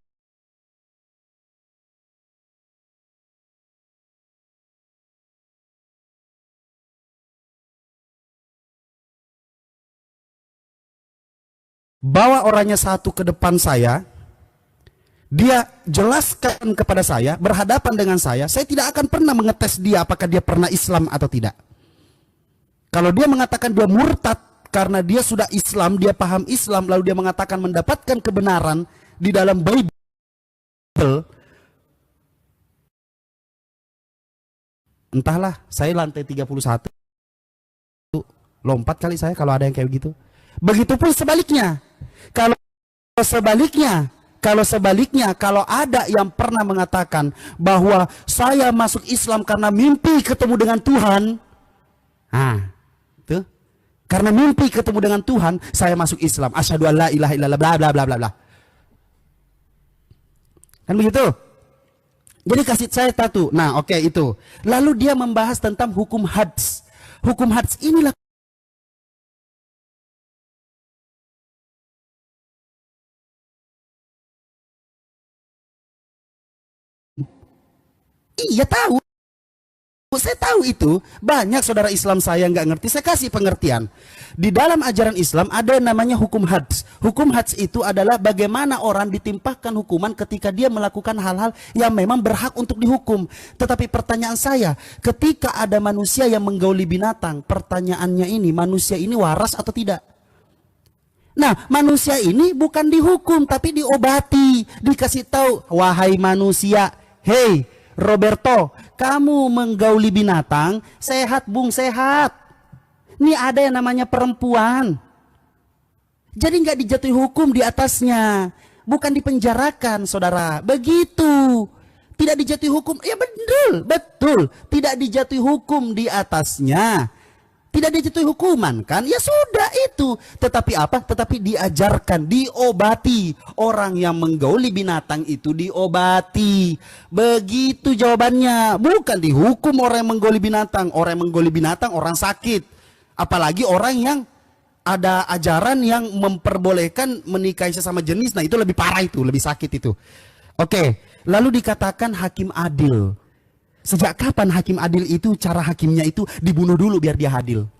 A: bawa orangnya satu ke depan saya, dia jelaskan kepada saya, berhadapan dengan saya tidak akan pernah mengetes dia apakah dia pernah Islam atau tidak. Kalau dia mengatakan dia murtad karena dia sudah Islam, dia paham Islam, lalu dia mengatakan mendapatkan kebenaran di dalam Bible, entahlah, saya lantai 31, lompat kali saya kalau ada yang kayak begitu. Begitupun sebaliknya. Kalau sebaliknya, kalau ada yang pernah mengatakan bahwa saya masuk Islam karena mimpi ketemu dengan Tuhan, tuh, karena mimpi ketemu dengan Tuhan, saya masuk Islam. Asyhadu alla ilaha illallah bla bla bla bla bla. Kan begitu? Jadi kasih saya satu. Nah, oke, itu. Lalu dia membahas tentang hukum hads. Hukum hads inilah iya tahu, saya tahu itu. Banyak saudara Islam saya nggak ngerti, saya kasih pengertian. Di dalam ajaran Islam ada namanya hukum hads. Hukum hads itu adalah bagaimana orang ditimpahkan hukuman ketika dia melakukan hal-hal yang memang berhak untuk dihukum. Tetapi pertanyaan saya, ketika ada manusia yang menggauli binatang, pertanyaannya ini, manusia ini waras atau tidak? Nah, manusia ini bukan dihukum tapi diobati, dikasih tahu, wahai manusia, hei Roberto, kamu menggauli binatang, sehat bung, sehat. Ini ada yang namanya perempuan. Jadi nggak dijatuhi hukum di atasnya, bukan dipenjarakan, saudara. Begitu. Tidak dijatuhi hukum, ya betul. Tidak dijatuhi hukum di atasnya. Tidak dijatuhi hukuman kan? Ya sudah itu. Tetapi apa? Tetapi diajarkan, diobati. Orang yang menggauli binatang itu diobati. Begitu jawabannya. Bukan dihukum orang yang menggauli binatang. Orang yang menggauli binatang orang sakit. Apalagi orang yang ada ajaran yang memperbolehkan menikahi sesama jenis. Nah itu lebih parah itu, lebih sakit itu. Oke, lalu dikatakan hakim adil. Sejak kapan hakim adil itu, cara hakimnya itu dibunuh dulu biar dia adil?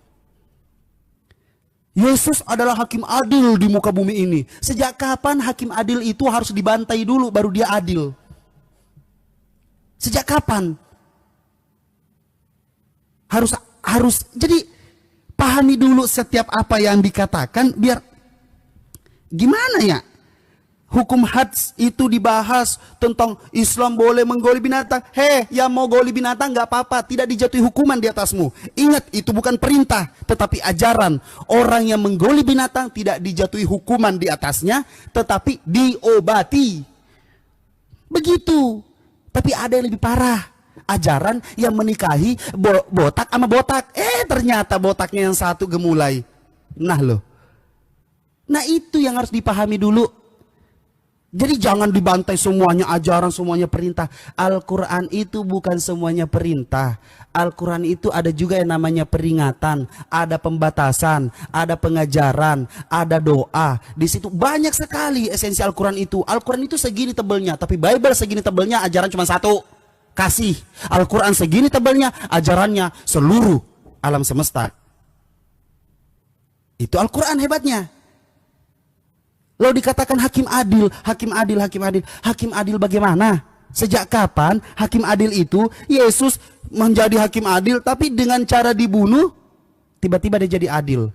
A: Yesus adalah hakim adil di muka bumi ini. Sejak kapan hakim adil itu harus dibantai dulu baru dia adil? Sejak kapan? Harus jadi pahami dulu setiap apa yang dikatakan biar gimana ya? hukum hads itu dibahas tentang Islam boleh menggoli binatang. Yang mau goli binatang nggak apa-apa, tidak dijatuhi hukuman di atasmu. Ingat, itu bukan perintah, tetapi ajaran. Orang yang menggoli binatang tidak dijatuhi hukuman di atasnya, tetapi diobati. Begitu. Tapi ada yang lebih parah. Ajaran yang menikahi botak sama botak. Ternyata botaknya yang satu gemulai. Nah itu yang harus dipahami dulu. Jadi jangan dibantai semuanya ajaran, semuanya perintah. Al-Quran itu bukan semuanya perintah. Al-Quran itu ada juga yang namanya peringatan, ada pembatasan, ada pengajaran, ada doa. Di situ banyak sekali esensi Al-Quran itu. Al-Quran itu segini tebelnya, tapi Bible segini tebelnya, ajaran cuma satu. Kasih. Al-Quran segini tebelnya, ajarannya seluruh alam semesta. Itu Al-Quran hebatnya. Lalu dikatakan hakim adil, hakim adil, hakim adil. Hakim adil bagaimana? Sejak kapan hakim adil itu? Yesus menjadi hakim adil, tapi dengan cara dibunuh, tiba-tiba dia jadi adil.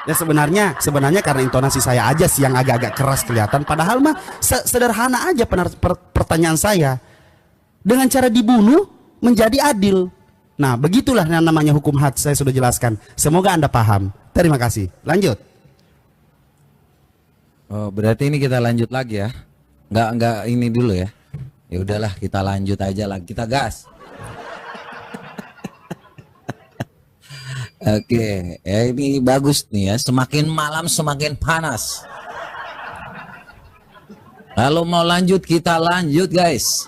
A: Ya sebenarnya karena intonasi saya aja sih yang agak-agak keras kelihatan. Padahal mah sederhana aja pertanyaan saya. Dengan cara dibunuh menjadi adil. Nah, begitulah yang namanya hukum had, saya sudah jelaskan. Semoga Anda paham. Terima kasih. Lanjut.
D: Oh, berarti ini kita lanjut lagi ya. Enggak ini dulu ya. Ya udahlah, kita lanjut aja lagi. Kita gas. Oke, ini bagus nih ya. Semakin malam semakin panas. Kalau mau lanjut kita lanjut, guys.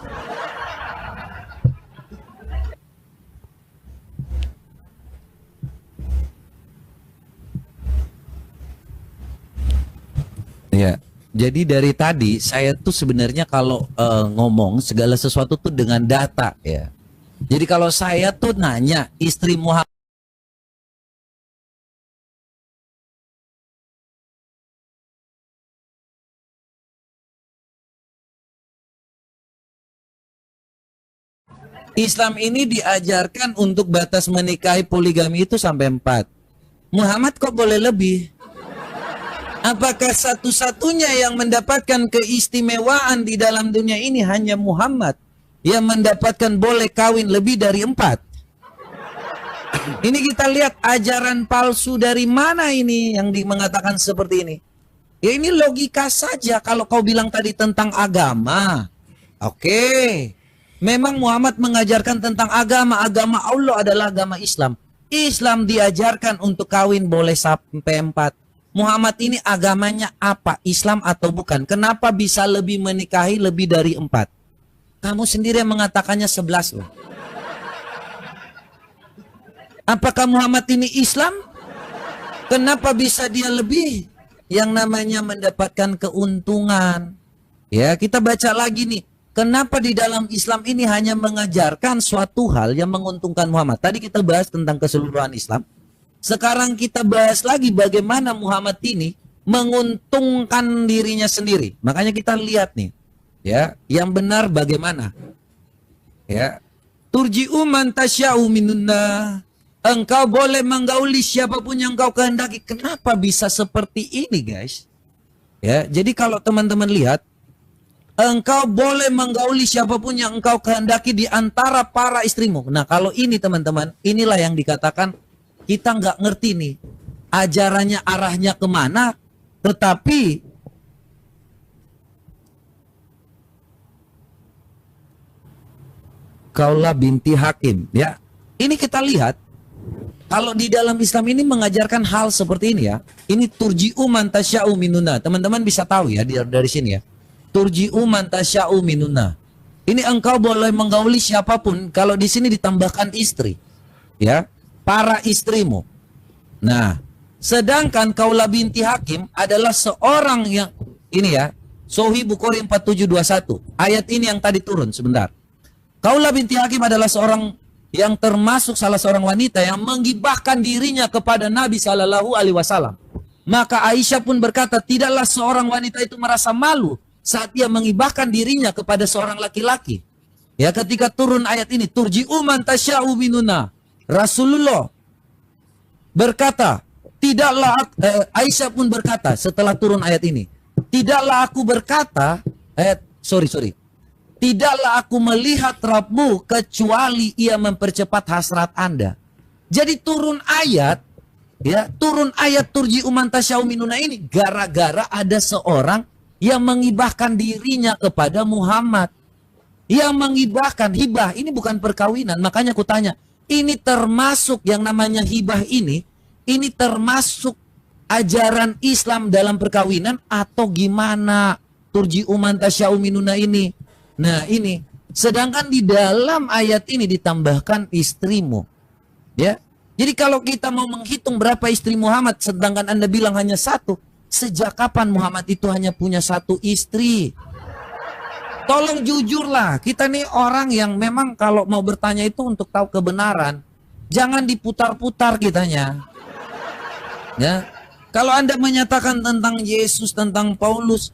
D: Ya, jadi dari tadi saya tuh sebenarnya kalau ngomong segala sesuatu tuh dengan data ya. Jadi kalau saya tuh nanya istri Muhammad Islam ini diajarkan untuk batas menikahi poligami itu sampai 4. Muhammad kok boleh lebih? Apakah satu-satunya yang mendapatkan keistimewaan di dalam dunia ini hanya Muhammad yang mendapatkan boleh kawin lebih dari 4? Ini kita lihat ajaran palsu dari mana ini yang mengatakan seperti ini. Ya ini logika saja kalau kau bilang tadi tentang agama. Oke. Memang Muhammad mengajarkan tentang agama. Agama Allah adalah agama Islam. Islam diajarkan untuk kawin boleh sampai 4. Muhammad ini agamanya apa? Islam atau bukan? Kenapa bisa lebih menikahi lebih dari 4? Kamu sendiri yang mengatakannya 11 loh. Apakah Muhammad ini Islam? Kenapa bisa dia lebih? Yang namanya mendapatkan keuntungan. Ya, kita baca lagi nih. Kenapa di dalam Islam ini hanya mengajarkan suatu hal yang menguntungkan Muhammad? Tadi kita bahas tentang keseluruhan Islam. Sekarang kita bahas lagi bagaimana Muhammad ini menguntungkan dirinya sendiri. Makanya kita lihat nih, ya, yang benar bagaimana? Ya, turji'u man tasya'u minunna. Engkau boleh menggauli siapapun yang engkau kehendaki. Kenapa bisa seperti ini, guys? Ya, jadi kalau teman-teman lihat, engkau boleh menggauli siapapun yang engkau kehendaki di antara para istrimu. Nah, kalau ini teman-teman, inilah yang dikatakan kita nggak ngerti nih ajarannya arahnya kemana, tetapi Khawlah binti Hakim, ya ini kita lihat kalau di dalam Islam ini mengajarkan hal seperti ini ya. Ini turji'u man tasya'u minuna. Teman-teman bisa tahu ya dari sini ya. Turji'u man tasya'u minuna. Ini engkau boleh menggauli siapapun. Kalau di sini ditambahkan istri, ya. Para istrimu. Nah, sedangkan Khawlah binti Hakim adalah seorang yang ini ya, Sahih Bukhari 4721. Ayat ini yang tadi turun sebentar. Khawlah binti Hakim adalah seorang yang termasuk salah seorang wanita yang menggibahkan dirinya kepada Nabi Shallallahu Alaihi Wasallam. Maka Aisyah pun berkata, tidaklah seorang wanita itu merasa malu saat ia menggibahkan dirinya kepada seorang laki-laki. Ya, ketika turun ayat ini, turji'u man tasya'u minuna. Rasulullah berkata, Aisyah pun berkata setelah turun ayat ini, tidaklah aku berkata, tidaklah aku melihat Rabbmu kecuali ia mempercepat hasrat Anda. Jadi turun ayat turji uman tasyau minuna ini gara-gara ada seorang yang mengibahkan dirinya kepada Muhammad. Yang mengibahkan, hibah ini bukan perkawinan. Makanya aku tanya, ini termasuk yang namanya hibah ini termasuk ajaran Islam dalam perkawinan atau gimana? Turji uman tasyau minuna ini. Nah ini, sedangkan di dalam ayat ini ditambahkan istrimu. Ya, jadi kalau kita mau menghitung berapa istri Muhammad, sedangkan Anda bilang hanya satu, sejak kapan Muhammad itu hanya punya satu istri? Tolong jujurlah, kita nih orang yang memang kalau mau bertanya itu untuk tahu kebenaran, jangan diputar-putar kitanya. Ya, kalau Anda menyatakan tentang Yesus, tentang Paulus,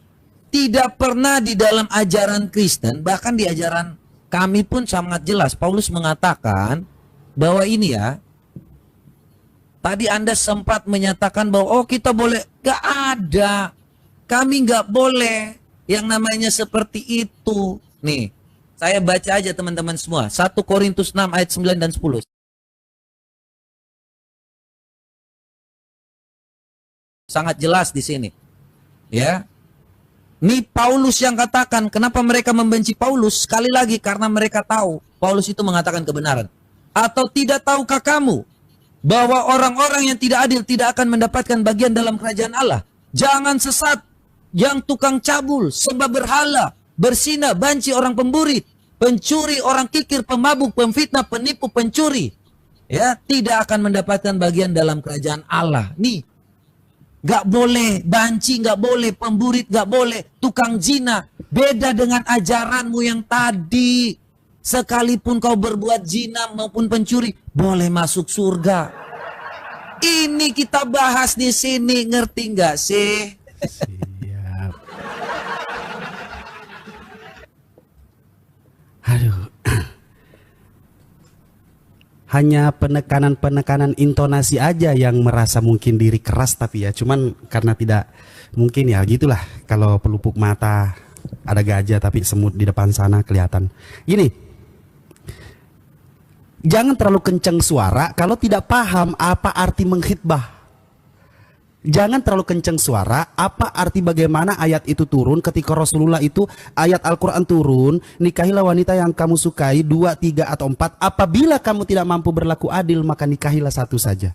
D: tidak pernah di dalam ajaran Kristen, bahkan di ajaran kami pun sangat jelas. Paulus mengatakan bahwa ini ya, tadi Anda sempat menyatakan bahwa oh kita boleh, gak ada, kami gak boleh yang namanya seperti itu. Nih, saya baca aja teman-teman semua, 1 Korintus 6 ayat 9 dan 10. Sangat jelas di sini. Ya. Ini Paulus yang katakan, kenapa mereka membenci Paulus? Sekali lagi, karena mereka tahu Paulus itu mengatakan kebenaran. Atau tidak tahukah kamu bahwa orang-orang yang tidak adil tidak akan mendapatkan bagian dalam kerajaan Allah? Jangan sesat, yang tukang cabul, sembah berhala, berzina, banci, orang pemburit, pencuri, orang kikir, pemabuk, pemfitnah, penipu, pencuri, ya, tidak akan mendapatkan bagian dalam kerajaan Allah. Nih, gak boleh banci, gak boleh pemburit, gak boleh tukang zina. Beda dengan ajaranmu yang tadi. Sekalipun kau berbuat zina maupun pencuri, boleh masuk surga. Ini kita bahas di sini, ngerti gak sih?
A: Siap. Aduh. Hanya penekanan-penekanan intonasi aja yang merasa mungkin diri keras, tapi ya cuman karena tidak mungkin ya gitulah. Kalau pelupuk mata ada gajah tapi semut di depan sana kelihatan. Gini, jangan terlalu kencang suara kalau tidak paham apa arti menghitbah. Jangan terlalu kencang suara, apa arti bagaimana ayat itu turun ketika Rasulullah itu ayat Al-Quran turun, nikahilah wanita yang kamu sukai 2, 3 atau 4, apabila kamu tidak mampu berlaku adil maka nikahilah satu saja.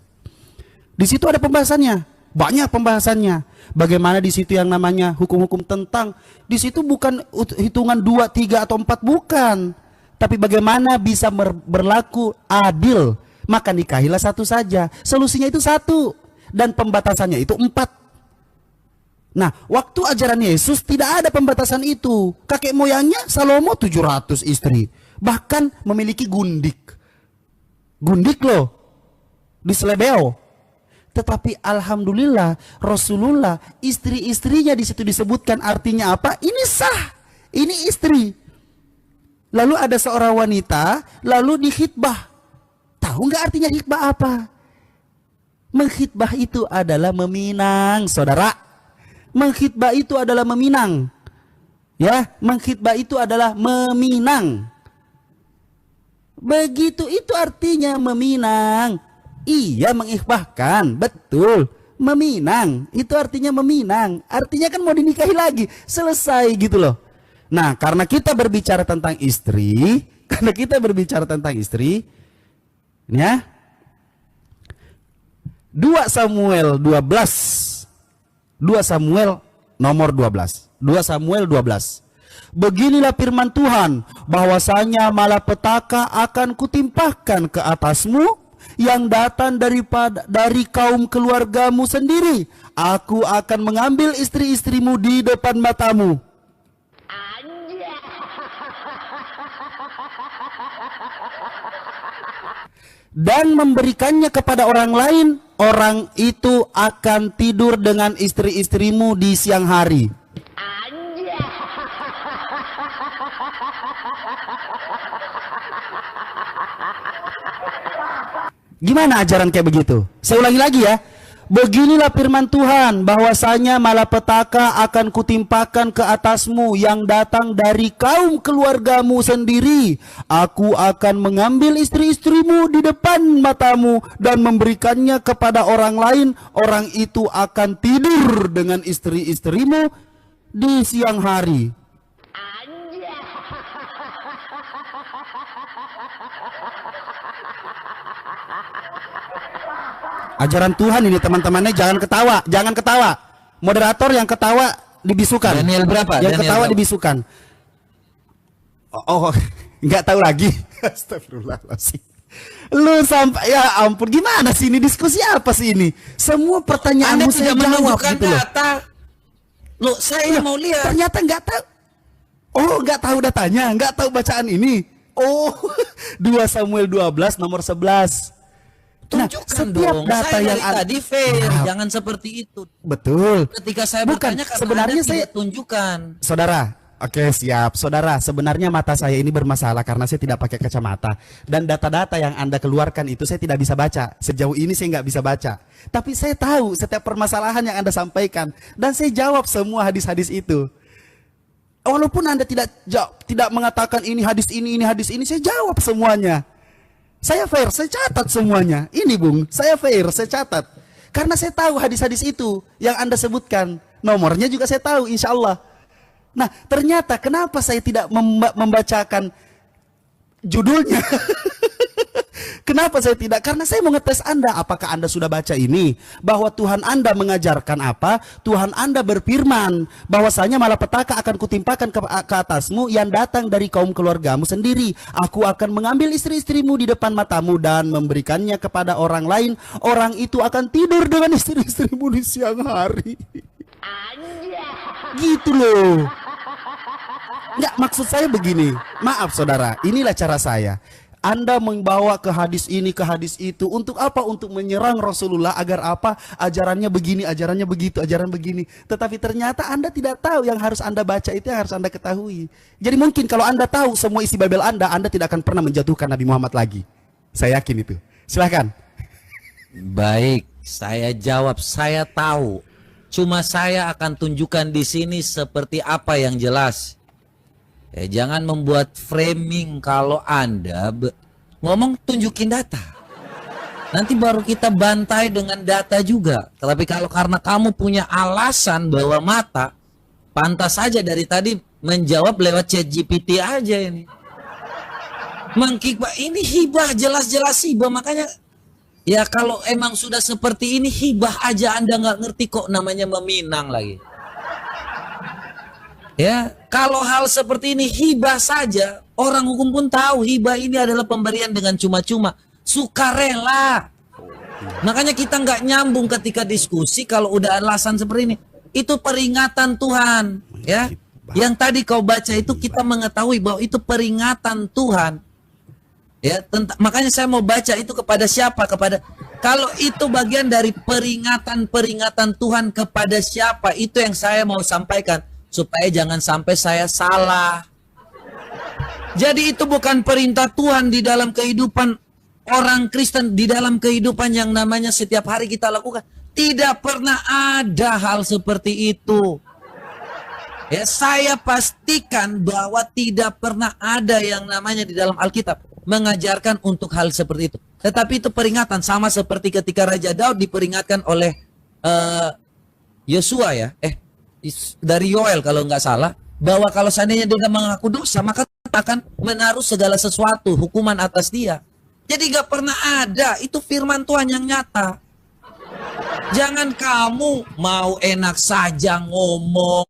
A: Di situ ada pembahasannya, banyak pembahasannya. Bagaimana di situ yang namanya hukum-hukum tentang, di situ bukan hitungan 2, 3 atau 4, bukan. Tapi bagaimana bisa berlaku adil, maka nikahilah satu saja. Solusinya itu satu. Dan pembatasannya itu 4. Nah, waktu ajaran Yesus tidak ada pembatasan itu. Kakek moyangnya Salomo 700 istri. Bahkan memiliki gundik. Gundik loh. Di Selebeo. Tetapi alhamdulillah Rasulullah, istri-istrinya di situ disebutkan artinya apa? Ini sah. Ini istri. Lalu ada seorang wanita lalu dihitbah. Tahu nggak artinya hitbah apa? Menghitbah itu adalah meminang, saudara. Menghitbah itu adalah meminang. Ya, menghitbah itu adalah meminang. Begitu itu artinya meminang. Iya, mengikhbahkan, betul. Meminang, itu artinya meminang. Artinya kan mau dinikahi lagi, selesai gitu loh. Nah, karena kita berbicara tentang istri, ya. 2 Samuel 12. 2 Samuel nomor 12. 2 Samuel 12. Beginilah firman Tuhan, bahwasanya malapetaka akan kutimpahkan ke atasmu yang datang dari kaum keluargamu sendiri. Aku akan mengambil istri-istrimu di depan matamu. Dan memberikannya kepada orang lain. Orang itu akan tidur dengan istri-istrimu di siang hari. Gimana ajaran kayak begitu? Saya ulangi lagi ya. Beginilah firman Tuhan, bahwasanya malapetaka akan kutimpakan ke atasmu yang datang dari kaum keluargamu sendiri. Aku akan mengambil istri-istrimu di depan matamu dan memberikannya kepada orang lain. Orang itu akan tidur dengan istri-istrimu di siang hari. Ajaran Tuhan ini teman-temannya, jangan ketawa, jangan ketawa. Moderator yang ketawa dibisukan.
D: Daniel berapa?
A: Yang
D: Daniel
A: ketawa
D: berapa?
A: dibisukan. Oh, nggak tahu lagi. Astagfirullahaladzim. Lu sampai, ya ampun, gimana sih ini, diskusi apa sih ini? Semua pertanyaanmu saya jawab
D: menunjukkan
A: gitu loh.
D: data. Loh, saya mau lihat.
A: Ternyata nggak tahu. Oh, nggak tahu datanya, nggak tahu bacaan ini. Oh, 2 Samuel 12 nomor 11.
D: Tunjukkan
A: setiap
D: dong.
A: data
D: Saya
A: yang
D: dari tadi fair,
A: Nah,
D: jangan seperti itu.
A: betul.
D: Ketika saya
A: Bukan,
D: bertanya karena
A: sebenarnya
D: Anda
A: saya
D: tidak tunjukkan.
A: Saudara, oke siap. Saudara, sebenarnya mata saya ini bermasalah karena saya tidak pakai kacamata. Dan data-data yang Anda keluarkan itu saya tidak bisa baca. Sejauh ini saya nggak bisa baca. Tapi saya tahu setiap permasalahan yang Anda sampaikan. Dan saya jawab semua hadis-hadis itu. Walaupun Anda tidak mengatakan ini hadis ini hadis ini, saya jawab semuanya. Saya fair, saya catat semuanya. Ini Bung, saya fair, saya catat. Karena saya tahu hadis-hadis itu yang Anda sebutkan. Nomornya juga saya tahu, insya Allah. Nah, ternyata kenapa saya tidak membacakan judulnya? Kenapa saya tidak? Karena saya mau ngetes Anda. Apakah Anda sudah baca ini? Bahwa Tuhan Anda mengajarkan apa? Tuhan Anda berfirman bahwasanya malapetaka akan kutimpakan ke atasmu yang datang dari kaum keluargamu sendiri. Aku akan mengambil istri-istrimu di depan matamu dan memberikannya kepada orang lain. Orang itu akan tidur dengan istri-istrimu di siang hari. Gitu loh. Nggak, maksud saya begini. Maaf saudara, inilah cara saya. Anda membawa ke hadis ini, ke hadis itu. Untuk apa? Untuk menyerang Rasulullah agar apa? Ajarannya begini, ajarannya begitu, ajaran begini. Tetapi ternyata Anda tidak tahu yang harus Anda baca itu, yang harus Anda ketahui. Jadi mungkin kalau Anda tahu semua isi Bible Anda tidak akan pernah menjatuhkan Nabi Muhammad lagi. Saya yakin itu. Silahkan.
D: Baik, saya jawab, saya tahu. Cuma saya akan tunjukkan di sini seperti apa yang jelas. Jangan membuat framing kalau Anda ngomong tunjukin data. Nanti baru kita bantai dengan data juga. Tapi kalau karena kamu punya alasan bahwa mata, pantas saja dari tadi menjawab lewat ChatGPT aja ini. Mengkibah ini hibah, jelas-jelas hibah. Makanya ya kalau emang sudah seperti ini hibah aja, Anda nggak ngerti kok namanya meminang lagi. Ya, kalau hal seperti ini hibah saja, orang hukum pun tahu hibah ini adalah pemberian dengan cuma-cuma, sukarela. Makanya kita nggak nyambung ketika diskusi kalau udah alasan seperti ini. Itu peringatan Tuhan, ya. Yang tadi kau baca itu kita mengetahui bahwa itu peringatan Tuhan. Ya, makanya saya mau baca itu kepada siapa? Kepada, kalau itu bagian dari peringatan Tuhan kepada siapa, itu yang saya mau sampaikan. Supaya jangan sampai saya salah. Jadi itu bukan perintah Tuhan di dalam kehidupan orang Kristen, di dalam kehidupan yang namanya setiap hari kita lakukan. Tidak pernah ada hal seperti itu. Ya, saya pastikan bahwa tidak pernah ada yang namanya di dalam Alkitab mengajarkan untuk hal seperti itu. Tetapi itu peringatan, sama seperti ketika Raja Daud diperingatkan oleh Yosua ya. Dari Yoel kalau nggak salah, bahwa kalau seandainya dia mengaku dosa, maka akan menaruh segala sesuatu hukuman atas dia. Jadi nggak pernah ada, itu firman Tuhan yang nyata. Jangan kamu mau enak saja ngomong.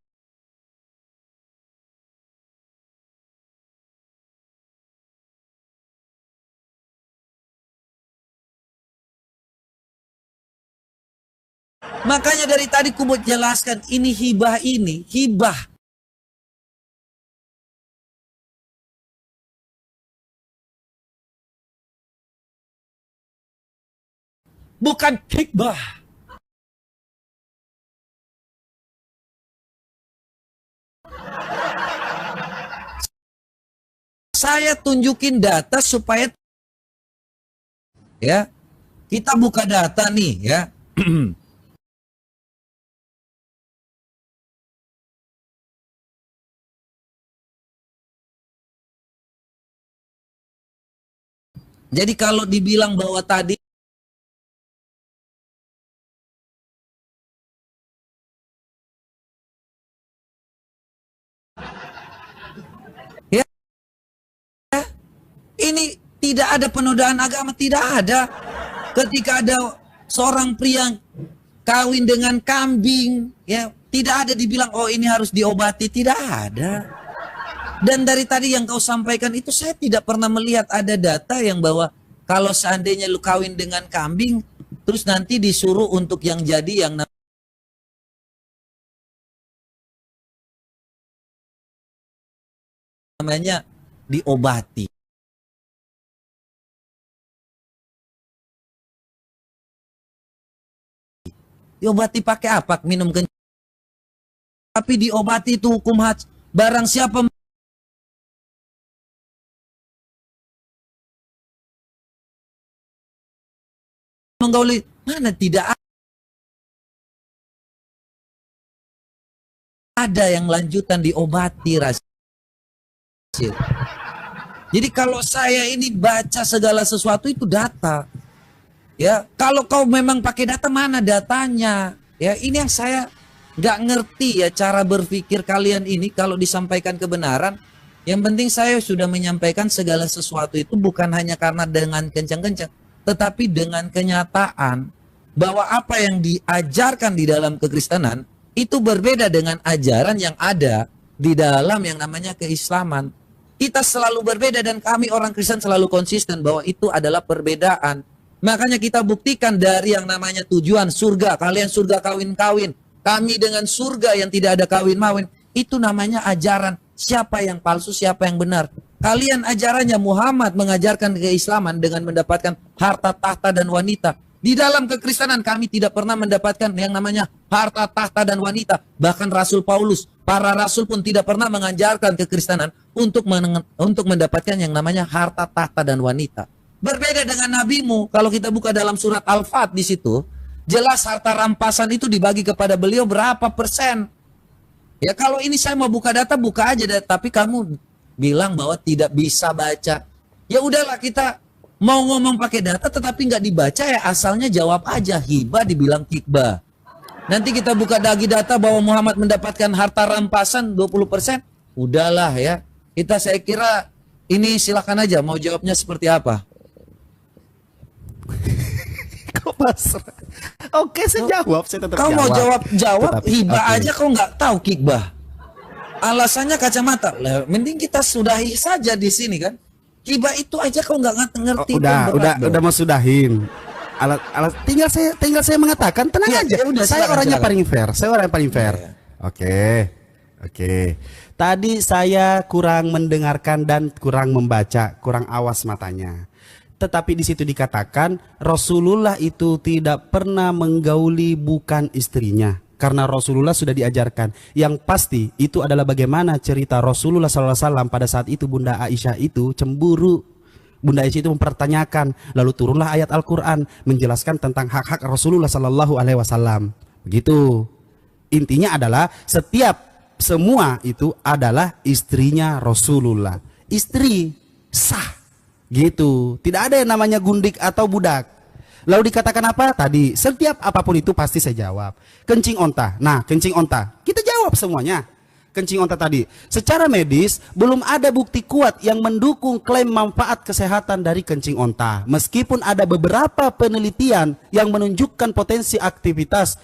D: Makanya dari tadi ku mau jelaskan, ini hibah, ini hibah. Bukan hikmah. Saya tunjukin data supaya ya Kita buka data nih ya. Jadi kalau dibilang bahwa tadi ya, ini tidak ada penodaan agama, tidak ada. Ketika ada seorang pria kawin dengan kambing, ya tidak ada dibilang oh ini harus diobati, tidak ada. Dan dari tadi yang kau sampaikan itu saya tidak pernah melihat ada data yang bahwa kalau seandainya lu kawin dengan kambing, terus nanti disuruh untuk yang jadi yang namanya diobati. Diobati pakai apa? Minum kencing. Tapi diobati itu hukum haji. Barang siapa menggauli, mana tidak ada yang lanjutan diobati rahasia. Jadi kalau saya ini baca segala sesuatu itu data. Ya, kalau kau memang pakai data, mana datanya? Ya, ini yang saya nggak ngerti ya cara berpikir kalian ini kalau disampaikan kebenaran. Yang penting saya sudah menyampaikan segala sesuatu itu bukan hanya karena dengan kencang-kencang, tetapi dengan kenyataan bahwa apa yang diajarkan di dalam kekristenan itu berbeda dengan ajaran yang ada di dalam yang namanya keislaman. Kita selalu berbeda dan kami orang Kristen selalu konsisten bahwa itu adalah perbedaan. Makanya kita buktikan dari yang namanya tujuan surga. Kalian surga kawin-kawin. Kami dengan surga yang tidak ada kawin-mawin. Itu namanya ajaran. Siapa yang palsu, siapa yang benar. Kalian ajarannya Muhammad mengajarkan keislaman dengan mendapatkan harta, tahta, dan wanita. Di dalam kekristenan kami tidak pernah mendapatkan yang namanya harta, tahta, dan wanita. Bahkan Rasul Paulus, para rasul pun tidak pernah mengajarkan kekristenan untuk mendapatkan yang namanya harta, tahta, dan wanita. Berbeda dengan nabimu, kalau kita buka dalam surat Al-Fat di situ, jelas harta rampasan itu dibagi kepada beliau berapa persen. Ya kalau ini saya mau buka data, buka aja data, tapi kamu bilang bahwa tidak bisa baca. Ya udahlah, kita mau ngomong pakai data tetapi nggak dibaca, ya asalnya jawab aja hibah dibilang kikbah. Nanti kita buka lagi data bahwa Muhammad mendapatkan harta rampasan 20%. Udahlah ya. Saya kira ini silakan aja mau jawabnya seperti apa.
A: Kok pasrah? Oke, saya jawab, saya tetap
D: Kau
A: jawab.
D: mau jawab
A: Tetapi,
D: hibah
A: oke.
D: aja kau nggak tahu kikbah. Alasannya kacamata. Lah, mending kita sudahi saja di sini kan. Hibah itu aja kau nggak ngerti.
A: Udah mau sudahin. Tinggal saya mengatakan, tenang
D: Ya,
A: aja.
D: ya udah,
A: Saya
D: silakan,
A: orangnya
D: silakan.
A: paling fair. Saya orang yang paling fair.
D: Ya, ya.
A: Oke. Tadi saya kurang mendengarkan dan kurang membaca, kurang awas matanya. Tetapi di situ dikatakan Rasulullah itu tidak pernah menggauli bukan istrinya. Karena Rasulullah sudah diajarkan. Yang pasti itu adalah bagaimana cerita Rasulullah SAW pada saat itu Bunda Aisyah itu cemburu. Bunda Aisyah itu mempertanyakan. Lalu turunlah ayat Al-Quran menjelaskan tentang hak-hak Rasulullah SAW. Begitu. Intinya adalah semua itu adalah istrinya Rasulullah. Istri sah. Gitu. Tidak ada yang namanya gundik atau budak. Lalu dikatakan apa? Tadi, setiap apapun itu pasti saya jawab. Kencing onta. Nah, kencing onta. Kita jawab semuanya. Kencing onta tadi. Secara medis, belum ada bukti kuat yang mendukung klaim manfaat kesehatan dari kencing onta. Meskipun ada beberapa penelitian yang menunjukkan potensi aktivitas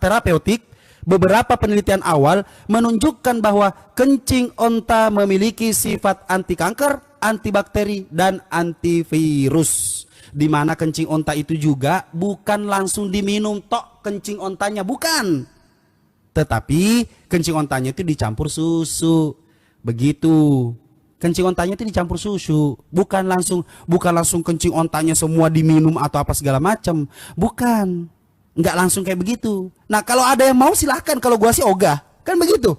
A: terapeutik. Beberapa penelitian awal menunjukkan bahwa kencing onta memiliki sifat anti kanker, antibakteri, dan antivirus. Di mana kencing onta itu juga bukan langsung diminum tok kencing ontanya, bukan. Tetapi kencing ontanya itu dicampur susu. Begitu. Kencing ontanya itu dicampur susu, bukan langsung kencing ontanya semua diminum atau apa segala macam. Bukan. Nggak langsung kayak begitu. Nah kalau ada yang mau silahkan, kalau gua sih ogah, kan begitu.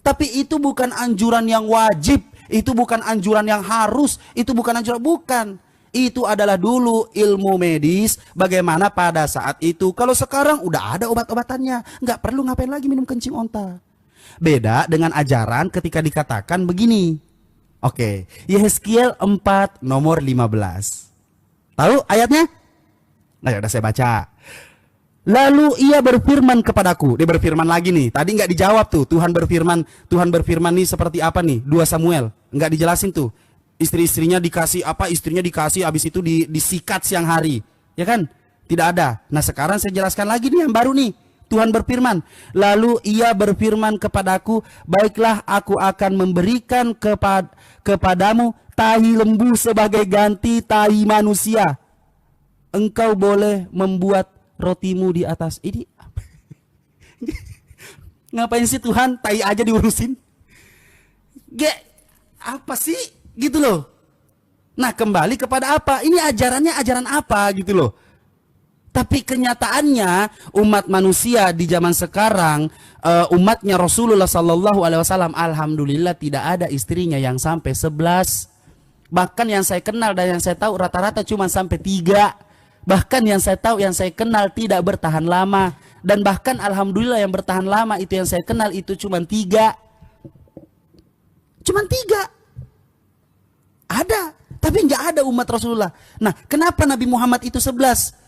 A: Tapi itu bukan anjuran yang wajib, itu bukan anjuran yang harus, itu bukan anjuran, bukan. itu adalah dulu ilmu medis. Bagaimana pada saat itu. Kalau sekarang udah ada obat-obatannya, nggak perlu ngapain lagi minum kencing onta. Beda dengan ajaran ketika dikatakan begini. Oke, Yehezkiel 4 nomor 15. Tahu ayatnya? Nah, udah saya baca. Lalu ia berfirman kepadaku. Dia berfirman lagi nih. Tadi nggak dijawab tuh. Tuhan berfirman nih seperti apa nih? 2 Samuel. Nggak dijelasin tuh. Istri-istrinya dikasih apa? Istrinya dikasih, habis itu disikat siang hari. Ya kan? Tidak ada. Nah, sekarang saya jelaskan lagi nih yang baru nih. Tuhan berfirman, lalu ia berfirman kepadaku, baiklah aku akan memberikan kepadamu tahi lembu sebagai ganti tahi manusia. Engkau boleh membuat rotimu di atas. Ini ngapain sih Tuhan, tahi aja diurusin? Apa sih gitu loh. Nah, kembali kepada apa? Ini ajarannya ajaran apa gitu loh. Tapi kenyataannya umat manusia di zaman sekarang, umatnya Rasulullah Sallallahu Alaihi Wasallam, alhamdulillah tidak ada istrinya yang sampai 11. Bahkan yang saya kenal dan yang saya tahu rata-rata cuma sampai 3. Bahkan yang saya tahu, yang saya kenal tidak bertahan lama. Dan bahkan alhamdulillah yang bertahan lama itu yang saya kenal itu cuma 3. Cuma 3. Ada, tapi nggak ada umat Rasulullah. Nah, kenapa Nabi Muhammad itu 11?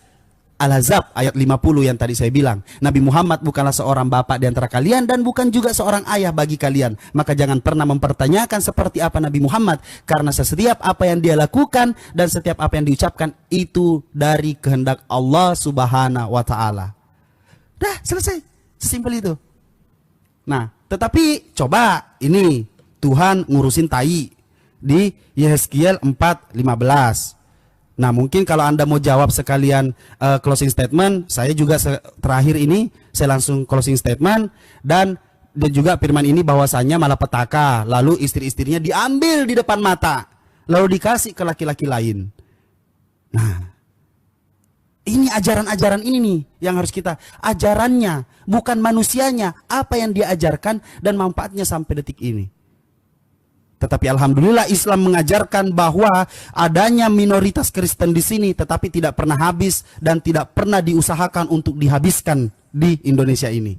A: Al-Ahzab ayat 50 yang tadi saya bilang. Nabi Muhammad bukanlah seorang bapak di antara kalian dan bukan juga seorang ayah bagi kalian. Maka jangan pernah mempertanyakan seperti apa Nabi Muhammad. Karena setiap apa yang dia lakukan dan setiap apa yang diucapkan itu dari kehendak Allah Subhanahu wa ta'ala. Dah, selesai. Sesimpel itu. Nah, tetapi coba ini Tuhan ngurusin tai di Yehezkiel 4:15. Nah, mungkin kalau Anda mau jawab sekalian closing statement, saya juga terakhir ini saya langsung closing statement dan juga firman ini bahwasanya malapetaka, lalu istri-istrinya diambil di depan mata, lalu dikasih ke laki-laki lain. Nah, ini ajaran-ajaran ini nih yang harus kita, ajarannya bukan manusianya, apa yang dia ajarkan dan manfaatnya sampai detik ini. Tetapi alhamdulillah Islam mengajarkan bahwa adanya minoritas Kristen di sini tetapi tidak pernah habis dan tidak pernah diusahakan untuk dihabiskan di Indonesia ini.